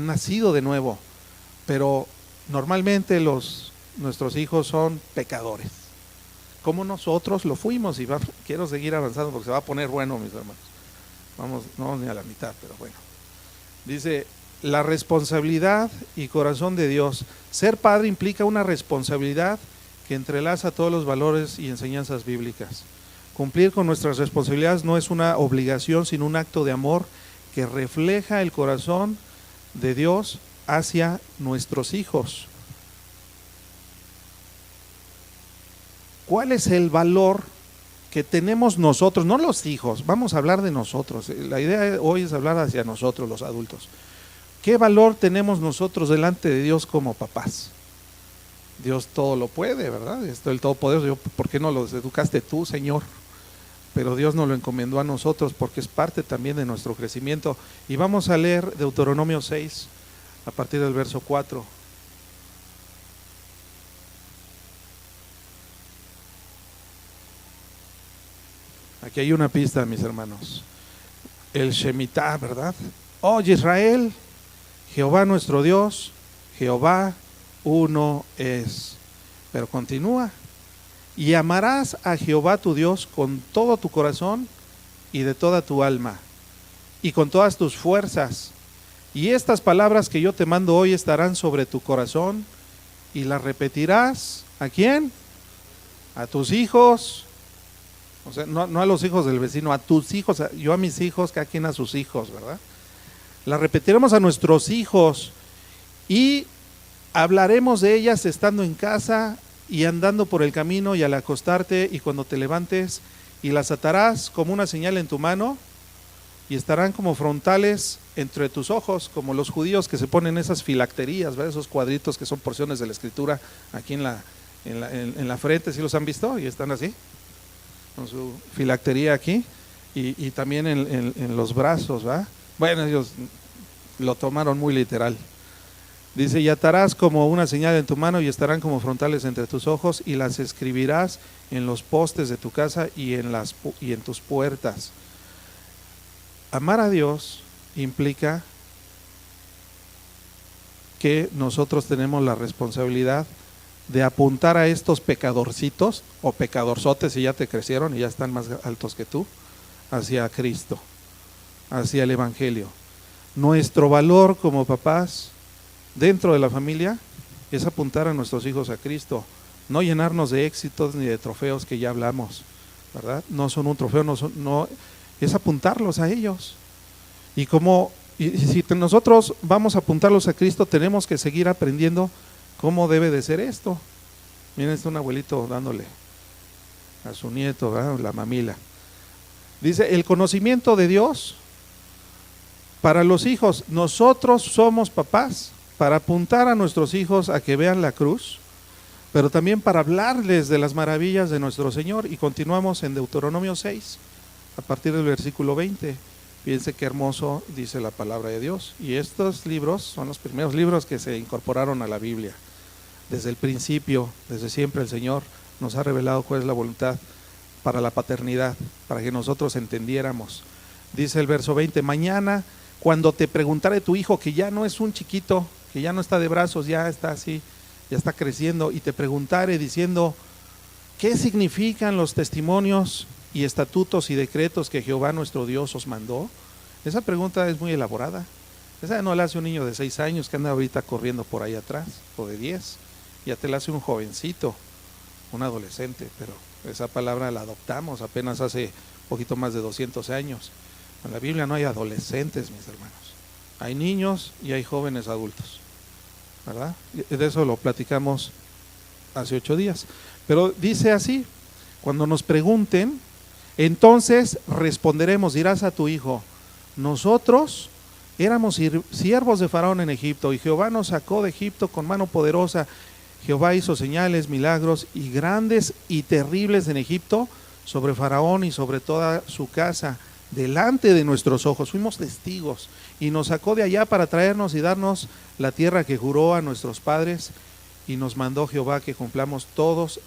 [SPEAKER 1] nacido de nuevo. Pero normalmente nuestros hijos son pecadores, como nosotros lo fuimos. Y quiero seguir avanzando porque se va a poner bueno, mis hermanos. No vamos ni a la mitad, pero bueno. Dice, la responsabilidad y corazón de Dios. Ser padre implica una responsabilidad que entrelaza todos los valores y enseñanzas bíblicas. Cumplir con nuestras responsabilidades no es una obligación, sino un acto de amor que refleja el corazón de Dios hacia nuestros hijos. ¿Cuál es el valor que tenemos nosotros? No los hijos, vamos a hablar de nosotros. La idea hoy es hablar hacia nosotros, los adultos. ¿Qué valor tenemos nosotros delante de Dios como papás? Dios todo lo puede, ¿verdad? Esto el Todopoderoso. ¿Por qué no los educaste tú, Señor? Pero Dios nos lo encomendó a nosotros porque es parte también de nuestro crecimiento. Y vamos a leer Deuteronomio 6 a partir del verso 4. Aquí hay una pista, mis hermanos. El Shemitah, ¿verdad? Oye, Israel, Jehová nuestro Dios, Jehová uno es. Pero continúa. Y amarás a Jehová tu Dios con todo tu corazón y de toda tu alma y con todas tus fuerzas. Y estas palabras que yo te mando hoy estarán sobre tu corazón y las repetirás. ¿A quién? A tus hijos. O sea, no a los hijos del vecino, a tus hijos. Yo a mis hijos, cada quien a sus hijos, ¿verdad? Las repetiremos a nuestros hijos y hablaremos de ellas estando en casa y andando por el camino y al acostarte y cuando te levantes, y las atarás como una señal en tu mano y estarán como frontales entre tus ojos, como los judíos que se ponen esas filacterías, ¿verdad? Esos cuadritos que son porciones de la escritura aquí en la frente. ¿Sí los han visto? Y están así, con su filactería aquí y también en los brazos, ¿verdad? Bueno, ellos lo tomaron muy literal. Dice, y atarás como una señal en tu mano y estarán como frontales entre tus ojos y las escribirás en los postes de tu casa y en tus puertas. Amar a Dios implica que nosotros tenemos la responsabilidad de apuntar a estos pecadorcitos o pecadorzotes, si ya te crecieron y ya están más altos que tú, hacia Cristo, hacia el Evangelio. Nuestro valor como papás dentro de la familia es apuntar a nuestros hijos a Cristo, no llenarnos de éxitos ni de trofeos que ya hablamos, ¿verdad? No son un trofeo, no es apuntarlos a ellos. Y si nosotros vamos a apuntarlos a Cristo, tenemos que seguir aprendiendo cómo debe de ser esto. Miren, está un abuelito dándole a su nieto, ¿verdad? La mamila. Dice, el conocimiento de Dios para los hijos. Nosotros somos papás para apuntar a nuestros hijos a que vean la cruz, pero también para hablarles de las maravillas de nuestro Señor. Y continuamos en Deuteronomio 6, a partir del versículo 20. Fíjense qué hermoso dice la palabra de Dios. Y estos libros son los primeros libros que se incorporaron a la Biblia. Desde el principio, desde siempre el Señor nos ha revelado cuál es la voluntad para la paternidad, para que nosotros entendiéramos. Dice el verso 20, mañana cuando te preguntare tu hijo, que ya no es un chiquito, que ya no está de brazos, ya está así, ya está creciendo, y te preguntare diciendo, ¿qué significan los testimonios y estatutos y decretos que Jehová nuestro Dios os mandó? Esa pregunta es muy elaborada. Esa no la hace un niño de 6 años que anda ahorita corriendo por ahí atrás, o de 10. Ya te la hace un jovencito, un adolescente, pero esa palabra la adoptamos apenas hace poquito más de 200 años. En la Biblia no hay adolescentes, mis hermanos. Hay niños y hay jóvenes adultos, ¿verdad? De eso lo platicamos hace 8 días. Pero dice así: cuando nos pregunten, entonces responderemos, dirás a tu hijo, nosotros éramos siervos de Faraón en Egipto, y Jehová nos sacó de Egipto con mano poderosa. Jehová hizo señales, milagros y grandes y terribles en Egipto, sobre Faraón y sobre toda su casa, delante de nuestros ojos. Fuimos testigos, y nos sacó de allá para traernos y darnos la tierra que juró a nuestros padres, y nos mandó Jehová que cumplamos todos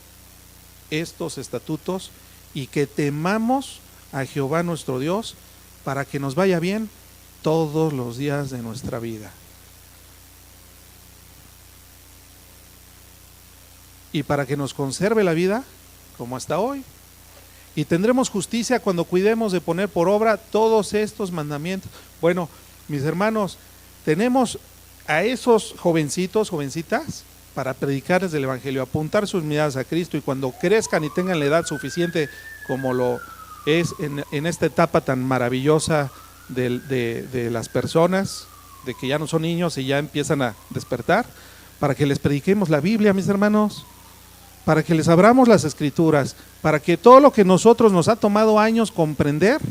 [SPEAKER 1] estos estatutos y que temamos a Jehová nuestro Dios, para que nos vaya bien todos los días de nuestra vida. Y para que nos conserve la vida como hasta hoy. Y tendremos justicia cuando cuidemos de poner por obra todos estos mandamientos. Bueno, mis hermanos, tenemos a esos jovencitos, jovencitas, para predicarles del Evangelio, apuntar sus miradas a Cristo, y cuando crezcan y tengan la edad suficiente como lo es en esta etapa tan maravillosa de las personas, de que ya no son niños y ya empiezan a despertar, para que les prediquemos la Biblia, mis hermanos, para que les abramos las Escrituras, para que todo lo que nosotros nos ha tomado años comprender,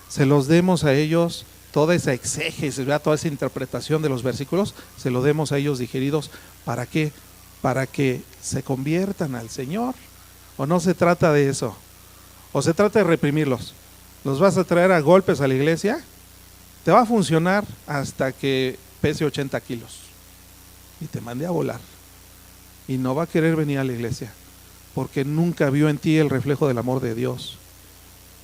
[SPEAKER 1] se los demos a ellos, toda esa exégesis, toda esa interpretación de los versículos, se lo demos a ellos digeridos. ¿Para qué? Para que se conviertan al Señor. ¿O no se trata de eso? ¿O se trata de reprimirlos? ¿Los vas a traer a golpes a la iglesia? Te va a funcionar hasta que pese 80 kilos y te mande a volar, y no va a querer venir a la iglesia porque nunca vio en ti el reflejo del amor de Dios.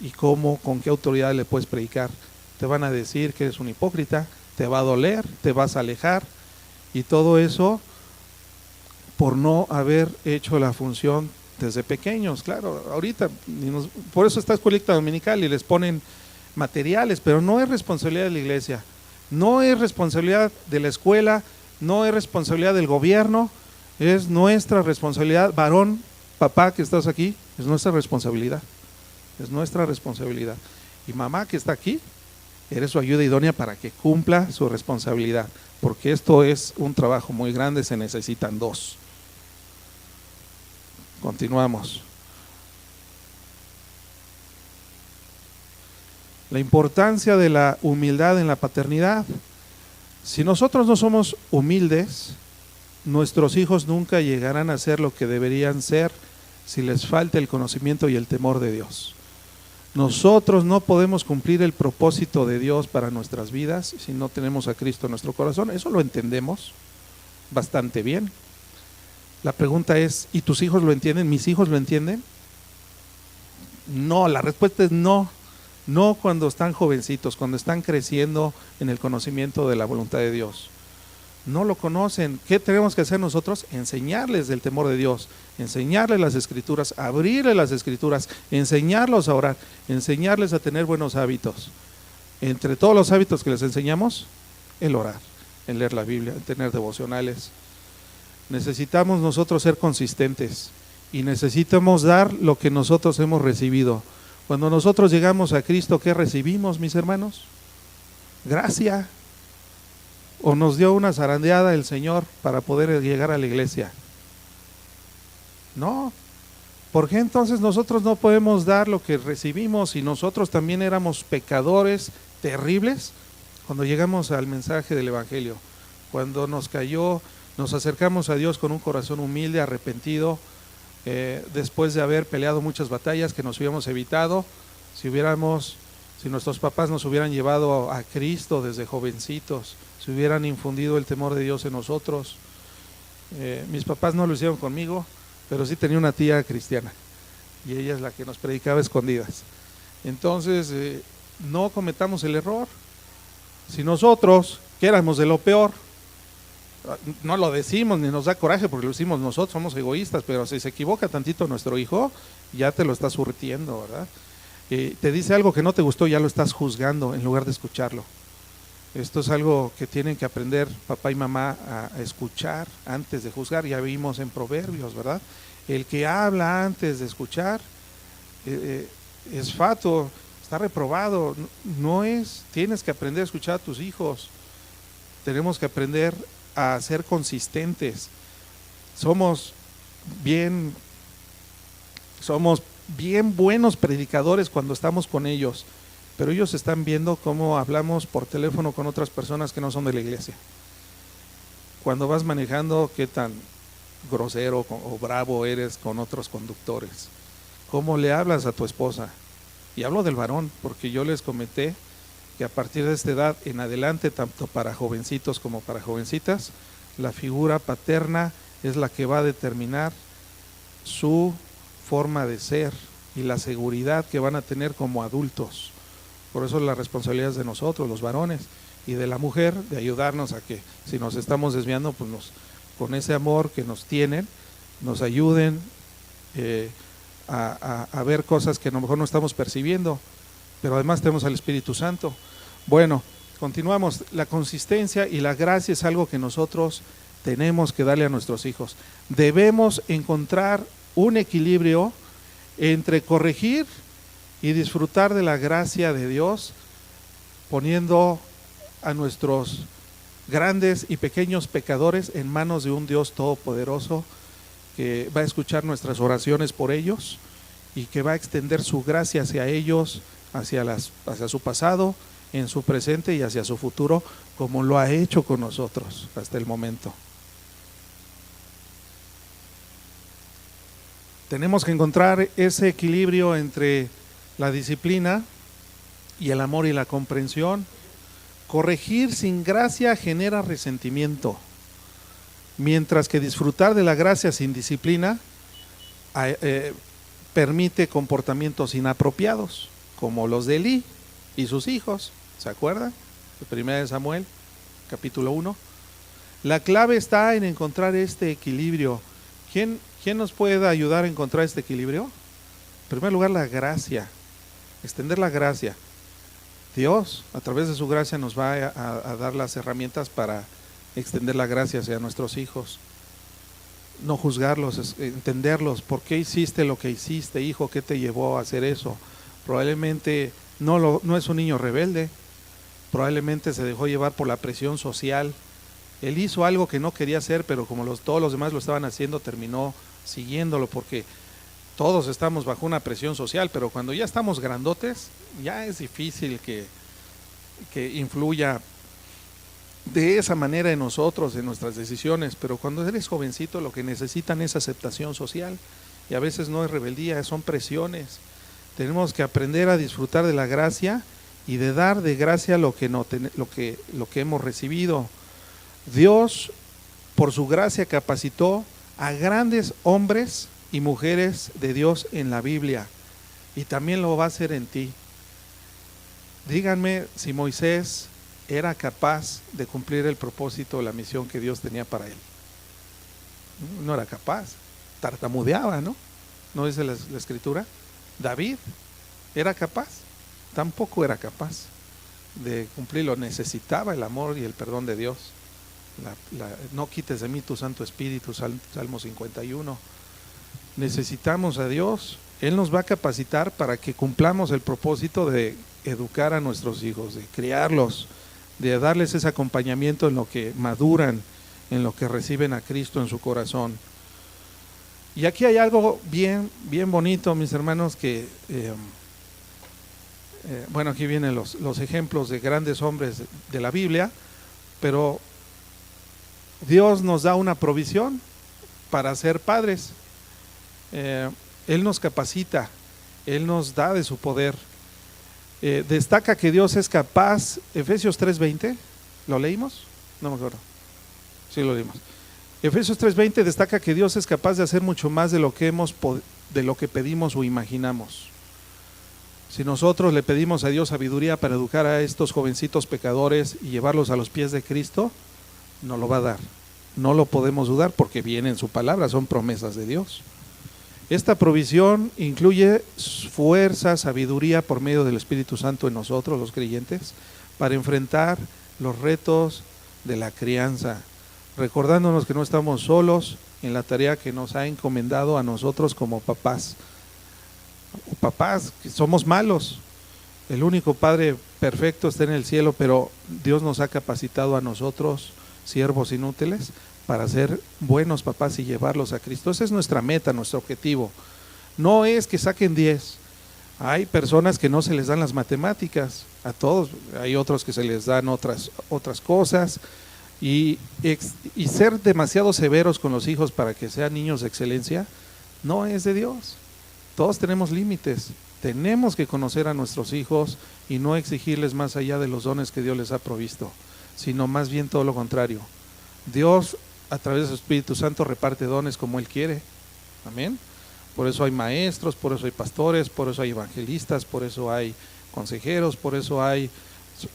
[SPEAKER 1] ¿Y cómo, con qué autoridad le puedes predicar? Te van a decir que eres un hipócrita, te va a doler, te vas a alejar, y todo eso por no haber hecho la función desde pequeños. Claro, ahorita por eso está escuelita dominical y les ponen materiales, pero no es responsabilidad de la iglesia, no es responsabilidad de la escuela, no es responsabilidad del gobierno, es nuestra responsabilidad. Varón, papá que estás aquí, es nuestra responsabilidad, es nuestra responsabilidad. Y mamá que está aquí, eres su ayuda idónea para que cumpla su responsabilidad, porque esto es un trabajo muy grande, se necesitan dos. Continuamos. La importancia de la humildad en la paternidad. Si nosotros no somos humildes, nuestros hijos nunca llegarán a ser lo que deberían ser si les falta el conocimiento y el temor de Dios. Nosotros no podemos cumplir el propósito de Dios para nuestras vidas si no tenemos a Cristo en nuestro corazón. Eso lo entendemos bastante bien. La pregunta es, ¿y tus hijos lo entienden? ¿Mis hijos lo entienden? No, la respuesta es no. No cuando están jovencitos, cuando están creciendo en el conocimiento de la voluntad de Dios. No lo conocen. ¿Qué tenemos que hacer nosotros? Enseñarles del temor de Dios, enseñarles las Escrituras, abrirles las Escrituras, enseñarlos a orar, enseñarles a tener buenos hábitos. Entre todos los hábitos que les enseñamos, el orar, el leer la Biblia, el tener devocionales. Necesitamos nosotros ser consistentes y necesitamos dar lo que nosotros hemos recibido. Cuando nosotros llegamos a Cristo, ¿qué recibimos, mis hermanos? Gracia. ¿O nos dio una zarandeada el Señor para poder llegar a la iglesia? No. ¿Por qué entonces nosotros no podemos dar lo que recibimos si nosotros también éramos pecadores terribles cuando llegamos al mensaje del Evangelio? Cuando nos acercamos a Dios con un corazón humilde, arrepentido, después de haber peleado muchas batallas que nos hubiéramos evitado si nuestros papás nos hubieran llevado a Cristo desde jovencitos, si hubieran infundido el temor de Dios en nosotros. Mis papás no lo hicieron conmigo, pero sí tenía una tía cristiana y ella es la que nos predicaba escondidas. Entonces no cometamos el error. Si nosotros, que éramos de lo peor, no lo decimos ni nos da coraje porque lo hicimos nosotros, somos egoístas, pero si se equivoca tantito nuestro hijo, ya te lo estás surtiendo, ¿verdad? Te dice algo que no te gustó, ya lo estás juzgando en lugar de escucharlo. Esto es algo que tienen que aprender papá y mamá a escuchar antes de juzgar. Ya vimos en Proverbios, ¿verdad? El que habla antes de escuchar es fatuo. está reprobado. No es, tienes que aprender a escuchar a tus hijos. Tenemos que aprender a ser consistentes. Somos bien buenos predicadores cuando estamos con ellos, pero ellos están viendo cómo hablamos por teléfono con otras personas que no son de la iglesia. Cuando vas manejando, qué tan grosero o bravo eres con otros conductores. ¿Cómo le hablas a tu esposa? Y hablo del varón, porque yo les comenté que a partir de esta edad en adelante, tanto para jovencitos como para jovencitas, la figura paterna es la que va a determinar su forma de ser y la seguridad que van a tener como adultos. Por eso la responsabilidad es de nosotros, los varones, y de la mujer, de ayudarnos a que si nos estamos desviando, pues con ese amor que nos tienen, nos ayuden a ver cosas que a lo mejor no estamos percibiendo, pero además tenemos al Espíritu Santo. Bueno, continuamos. La consistencia y la gracia es algo que nosotros tenemos que darle a nuestros hijos. Debemos encontrar un equilibrio entre corregir y disfrutar de la gracia de Dios, poniendo a nuestros grandes y pequeños pecadores en manos de un Dios todopoderoso que va a escuchar nuestras oraciones por ellos y que va a extender su gracia hacia ellos, hacia su pasado, en su presente y hacia su futuro, como lo ha hecho con nosotros hasta el momento. Tenemos que encontrar ese equilibrio entre la disciplina y el amor y la comprensión. Corregir sin gracia genera resentimiento, mientras que disfrutar de la gracia sin disciplina permite comportamientos inapropiados, como los de Elí y sus hijos. ¿Se acuerdan? De 1 Samuel, capítulo 1. La clave está en encontrar este equilibrio. ¿Quién nos puede ayudar a encontrar este equilibrio? En primer lugar, la gracia, extender la gracia. Dios, a través de su gracia, nos va a dar las herramientas para extender la gracia hacia nuestros hijos. No juzgarlos, entenderlos. ¿Por qué hiciste lo que hiciste, hijo? ¿Qué te llevó a hacer eso? Probablemente no es un niño rebelde, probablemente se dejó llevar por la presión social. Él hizo algo que no quería hacer, pero como todos los demás lo estaban haciendo, terminó siguiéndolo, porque todos estamos bajo una presión social, pero cuando ya estamos grandotes, ya es difícil que influya de esa manera en nosotros, en nuestras decisiones. Pero cuando eres jovencito, lo que necesitan es aceptación social, y a veces no es rebeldía, son presiones. Tenemos que aprender a disfrutar de la gracia y de dar de gracia lo que hemos recibido. Dios, por su gracia, capacitó a grandes hombres y mujeres de Dios en la Biblia, y también lo va a hacer en ti. Díganme si Moisés era capaz de cumplir el propósito, la misión que Dios tenía para él. No era capaz, tartamudeaba, ¿no? ¿No dice la escritura? David era capaz, tampoco era capaz de cumplirlo. Necesitaba el amor y el perdón de Dios. No quites de mí tu Santo Espíritu, Salmo 51. Necesitamos a Dios. Él nos va a capacitar para que cumplamos el propósito de educar a nuestros hijos, de criarlos, de darles ese acompañamiento en lo que maduran, en lo que reciben a Cristo en su corazón. Y aquí hay algo bien bonito, mis hermanos, que bueno, aquí vienen los ejemplos de grandes hombres de la Biblia, pero Dios nos da una provisión para ser padres. Él nos capacita, Él nos da de su poder. Destaca que Dios es capaz. Efesios 3:20, ¿lo leímos? No me acuerdo. Sí, lo leímos. Efesios 3:20 destaca que Dios es capaz de hacer mucho más de lo que pedimos o imaginamos. Si nosotros le pedimos a Dios sabiduría para educar a estos jovencitos pecadores y llevarlos a los pies de Cristo, nos lo va a dar. No lo podemos dudar, porque viene en su palabra, son promesas de Dios. Esta provisión incluye fuerza, sabiduría por medio del Espíritu Santo en nosotros, los creyentes, para enfrentar los retos de la crianza, recordándonos que no estamos solos en la tarea que nos ha encomendado a nosotros como papás. Papás, que somos malos, El único Padre perfecto está en el cielo, pero Dios nos ha capacitado a nosotros, siervos inútiles, para ser buenos papás y llevarlos a Cristo. Esa es nuestra meta, nuestro objetivo. No es que saquen 10. Hay personas que no se les dan las matemáticas, a todos, hay otros que se les dan otras cosas, y ser demasiado severos con los hijos para que sean niños de excelencia, no es de Dios. Todos tenemos límites, tenemos que conocer a nuestros hijos y no exigirles más allá de los dones que Dios les ha provisto, sino más bien todo lo contrario. Dios, a través de su Espíritu Santo, reparte dones como Él quiere. Amén. Por eso hay maestros, por eso hay pastores, por eso hay evangelistas, por eso hay consejeros, por eso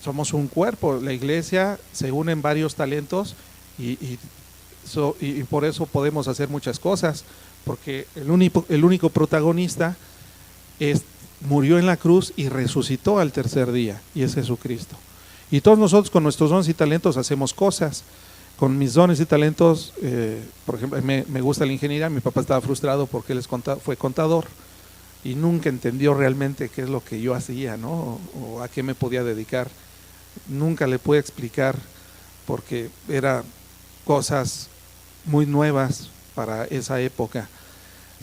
[SPEAKER 1] somos un cuerpo. La iglesia se une en varios talentos y por eso podemos hacer muchas cosas, porque el único protagonista murió en la cruz y resucitó al tercer día, y es Jesucristo. Y todos nosotros con nuestros dones y talentos hacemos cosas. Con mis dones y talentos, por ejemplo, me gusta la ingeniería. Mi papá estaba frustrado porque él fue contador y nunca entendió realmente qué es lo que yo hacía, ¿no? O a qué me podía dedicar. Nunca le pude explicar porque eran cosas muy nuevas para esa época.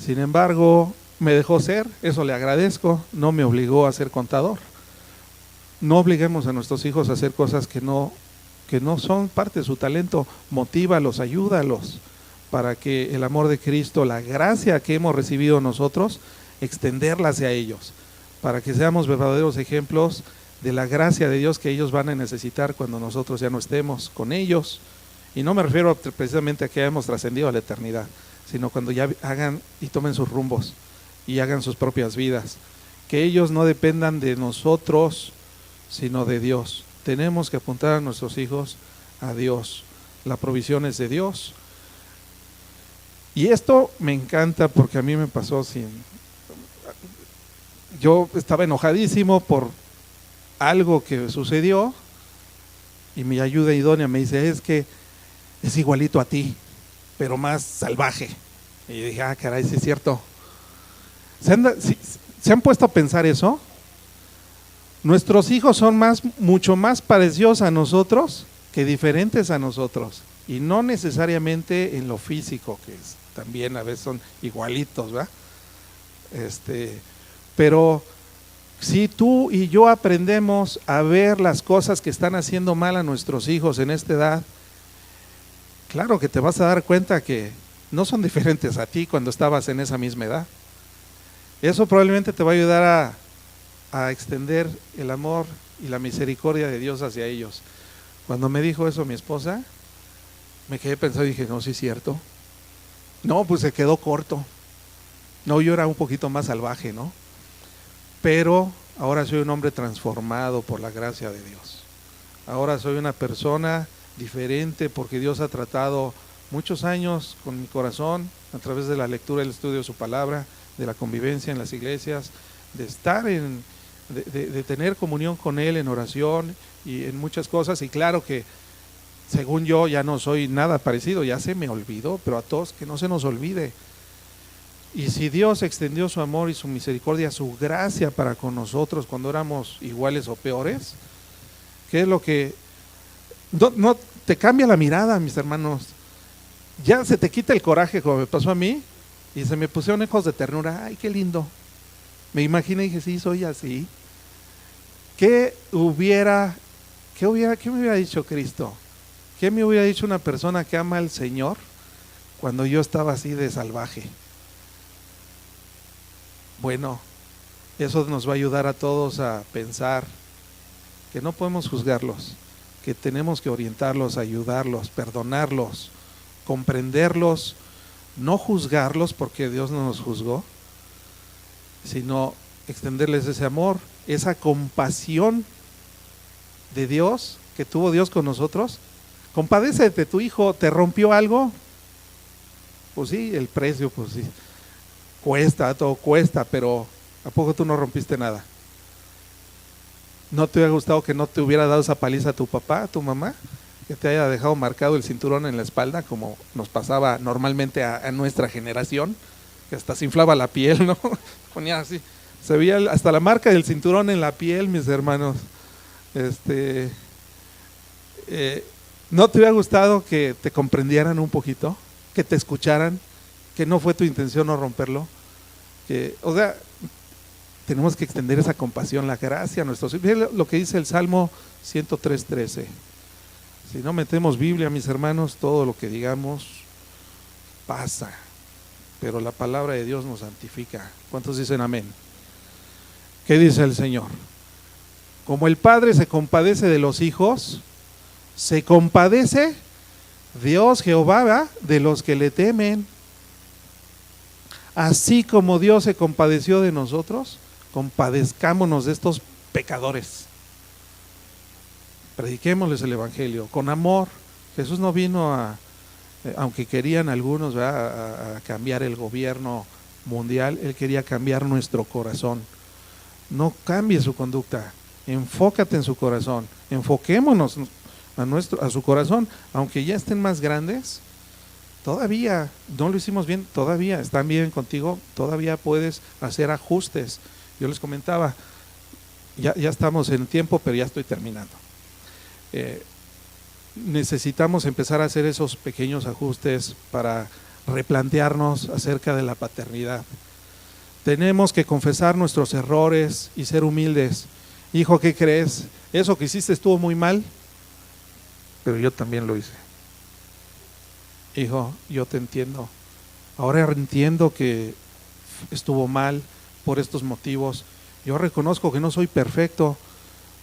[SPEAKER 1] Sin embargo, me dejó ser, eso le agradezco, no me obligó a ser contador. No obliguemos a nuestros hijos a hacer cosas que no son parte de su talento. Motívalos, ayúdalos, para que el amor de Cristo, la gracia que hemos recibido nosotros, extenderla hacia ellos, para que seamos verdaderos ejemplos de la gracia de Dios que ellos van a necesitar cuando nosotros ya no estemos con ellos. Y no me refiero precisamente a que hayamos trascendido a la eternidad, sino cuando ya hagan y tomen sus rumbos y hagan sus propias vidas, que ellos no dependan de nosotros, sino de Dios. Tenemos que apuntar a nuestros hijos a Dios. La provisión es de Dios. Y esto me encanta porque a mí me pasó yo estaba enojadísimo por algo que sucedió y mi ayuda idónea me dice, es que es igualito a ti, pero más salvaje. Y dije, caray, sí es cierto. ¿Se han puesto a pensar eso? Nuestros hijos son mucho más parecidos a nosotros que diferentes a nosotros, y no necesariamente en lo físico, que también a veces son igualitos, ¿verdad? Pero si tú y yo aprendemos a ver las cosas que están haciendo mal a nuestros hijos en esta edad, claro que te vas a dar cuenta que no son diferentes a ti cuando estabas en esa misma edad. Eso probablemente te va a ayudar a extender el amor y la misericordia de Dios hacia ellos. Cuando me dijo eso mi esposa, me quedé pensando y dije, no, sí es cierto. No, pues se quedó corto. No, yo era un poquito más salvaje, ¿no? Pero ahora soy un hombre transformado por la gracia de Dios. Ahora soy una persona diferente porque Dios ha tratado muchos años con mi corazón a través de la lectura y el estudio de su palabra, de la convivencia en las iglesias, de estar de tener comunión con Él en oración y en muchas cosas. Y claro que según yo ya no soy nada parecido, ya se me olvidó, pero a todos que no se nos olvide. Y si Dios extendió su amor y su misericordia, su gracia para con nosotros cuando éramos iguales o peores, ¿qué es lo que no te cambia la mirada, mis hermanos? Ya se te quita el coraje, como me pasó a mí, y se me pusieron ojos de ternura. Ay, qué lindo. Me imaginé y dije, sí, soy así. ¿Qué me hubiera dicho Cristo? ¿Qué me hubiera dicho una persona que ama al Señor cuando yo estaba así de salvaje? Bueno, eso nos va a ayudar a todos a pensar que no podemos juzgarlos, que tenemos que orientarlos, ayudarlos, perdonarlos, comprenderlos, no juzgarlos porque Dios no nos juzgó, sino extenderles ese amor, esa compasión de Dios que tuvo Dios con nosotros. Compadécete, tu hijo te rompió algo, pues sí, el precio, pues sí, todo cuesta, pero ¿a poco tú no rompiste nada? ¿No te hubiera gustado que no te hubiera dado esa paliza a tu papá, a tu mamá? Que te haya dejado marcado el cinturón en la espalda, como nos pasaba normalmente a nuestra generación, que hasta se inflaba la piel, ¿no? Ponía así, Se veía hasta la marca del cinturón en la piel, mis hermanos. ¿No te hubiera gustado que te comprendieran un poquito? Que te escucharan, que no fue tu intención no romperlo. O sea, tenemos que extender esa compasión, la gracia a nuestros hijos. Miren lo que dice el Salmo 103:13. Si no metemos Biblia, mis hermanos, todo lo que digamos pasa, pero la palabra de Dios nos santifica. ¿Cuántos dicen amén? ¿Qué dice el Señor? Como el Padre se compadece de los hijos, se compadece Dios Jehová, ¿verdad?, de los que le temen. Así como Dios se compadeció de nosotros, compadezcámonos de estos pecadores. Prediquémosles el Evangelio con amor. Jesús no vino aunque querían algunos, ¿verdad?, a cambiar el gobierno mundial. Él quería cambiar nuestro corazón. No cambie su conducta, enfócate en su corazón, enfoquémonos a su corazón, aunque ya estén más grandes. Todavía no lo hicimos bien, todavía están bien contigo, todavía puedes hacer ajustes. Yo les comentaba, ya estamos en tiempo, pero ya estoy terminando. Necesitamos empezar a hacer esos pequeños ajustes para replantearnos acerca de la paternidad. Tenemos que confesar nuestros errores y ser humildes. Hijo, ¿qué crees? Eso que hiciste estuvo muy mal, pero yo también lo hice. Hijo, yo te entiendo. Ahora entiendo que estuvo mal por estos motivos. Yo reconozco que no soy perfecto,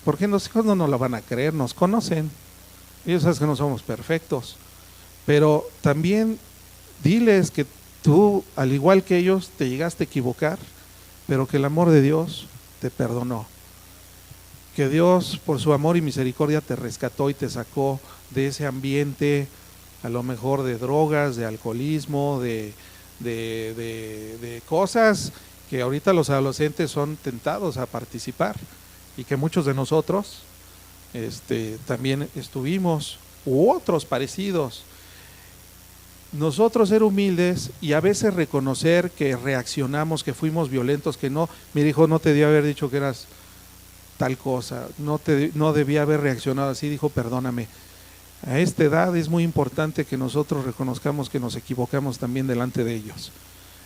[SPEAKER 1] porque los hijos no nos lo van a creer, nos conocen. Ellos saben que no somos perfectos, pero también diles que tú, al igual que ellos, te llegaste a equivocar, pero que el amor de Dios te perdonó. Que Dios, por su amor y misericordia, te rescató y te sacó de ese ambiente, a lo mejor de drogas, de alcoholismo, de cosas que ahorita los adolescentes son tentados a participar, y que muchos de nosotros también estuvimos, u otros parecidos. Nosotros ser humildes y a veces reconocer que reaccionamos, que fuimos violentos, que no, mi hijo, no te debía haber dicho que eras tal cosa, no debía haber reaccionado así, dijo, perdóname. A esta edad es muy importante que nosotros reconozcamos que nos equivocamos también delante de ellos.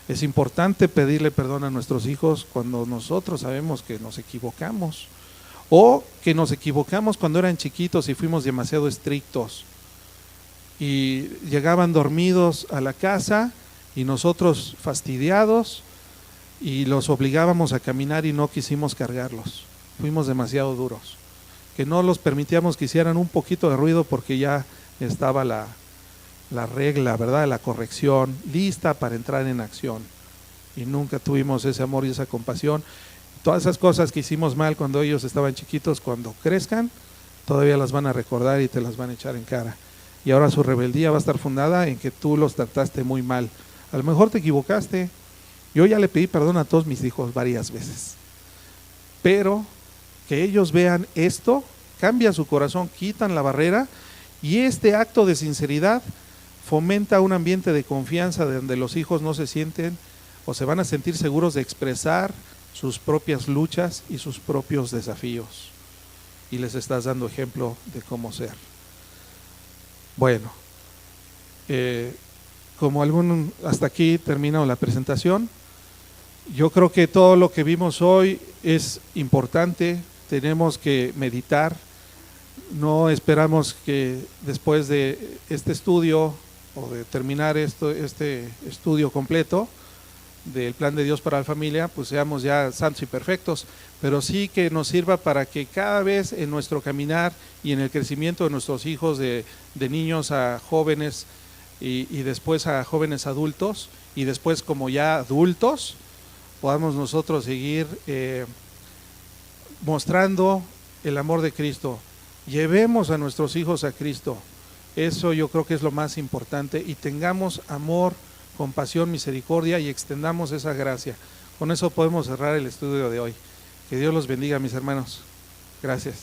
[SPEAKER 1] Es importante pedirle perdón a nuestros hijos cuando nosotros sabemos que nos equivocamos, o que nos equivocamos cuando eran chiquitos y fuimos demasiado estrictos y llegaban dormidos a la casa y nosotros fastidiados y los obligábamos a caminar y no quisimos cargarlos. Fuimos demasiado duros, que no los permitíamos que hicieran un poquito de ruido porque ya estaba la regla, ¿verdad?, la corrección lista para entrar en acción, y nunca tuvimos ese amor y esa compasión. Todas esas cosas que hicimos mal cuando ellos estaban chiquitos, cuando crezcan, todavía las van a recordar y te las van a echar en cara. Y ahora su rebeldía va a estar fundada en que tú los trataste muy mal. A lo mejor te equivocaste. Yo ya le pedí perdón a todos mis hijos varias veces. Pero que ellos vean esto, cambia su corazón, quitan la barrera, y este acto de sinceridad fomenta un ambiente de confianza donde los hijos no se sienten o se van a sentir seguros de expresar sus propias luchas y sus propios desafíos, y les estás dando ejemplo de cómo ser. Bueno, hasta aquí termino la presentación. Yo creo que todo lo que vimos hoy es importante, tenemos que meditar. No esperamos que después de este estudio o de terminar este estudio completo del plan de Dios para la familia, pues seamos ya santos y perfectos, pero sí que nos sirva para que cada vez en nuestro caminar y en el crecimiento de nuestros hijos, de niños a jóvenes y después a jóvenes adultos, y después como ya adultos, podamos nosotros seguir mostrando el amor de Cristo. Llevemos a nuestros hijos a Cristo, eso yo creo que es lo más importante, y tengamos amor, compasión, misericordia, y extendamos esa gracia. Con eso podemos cerrar el estudio de hoy. Que Dios los bendiga, mis hermanos. Gracias.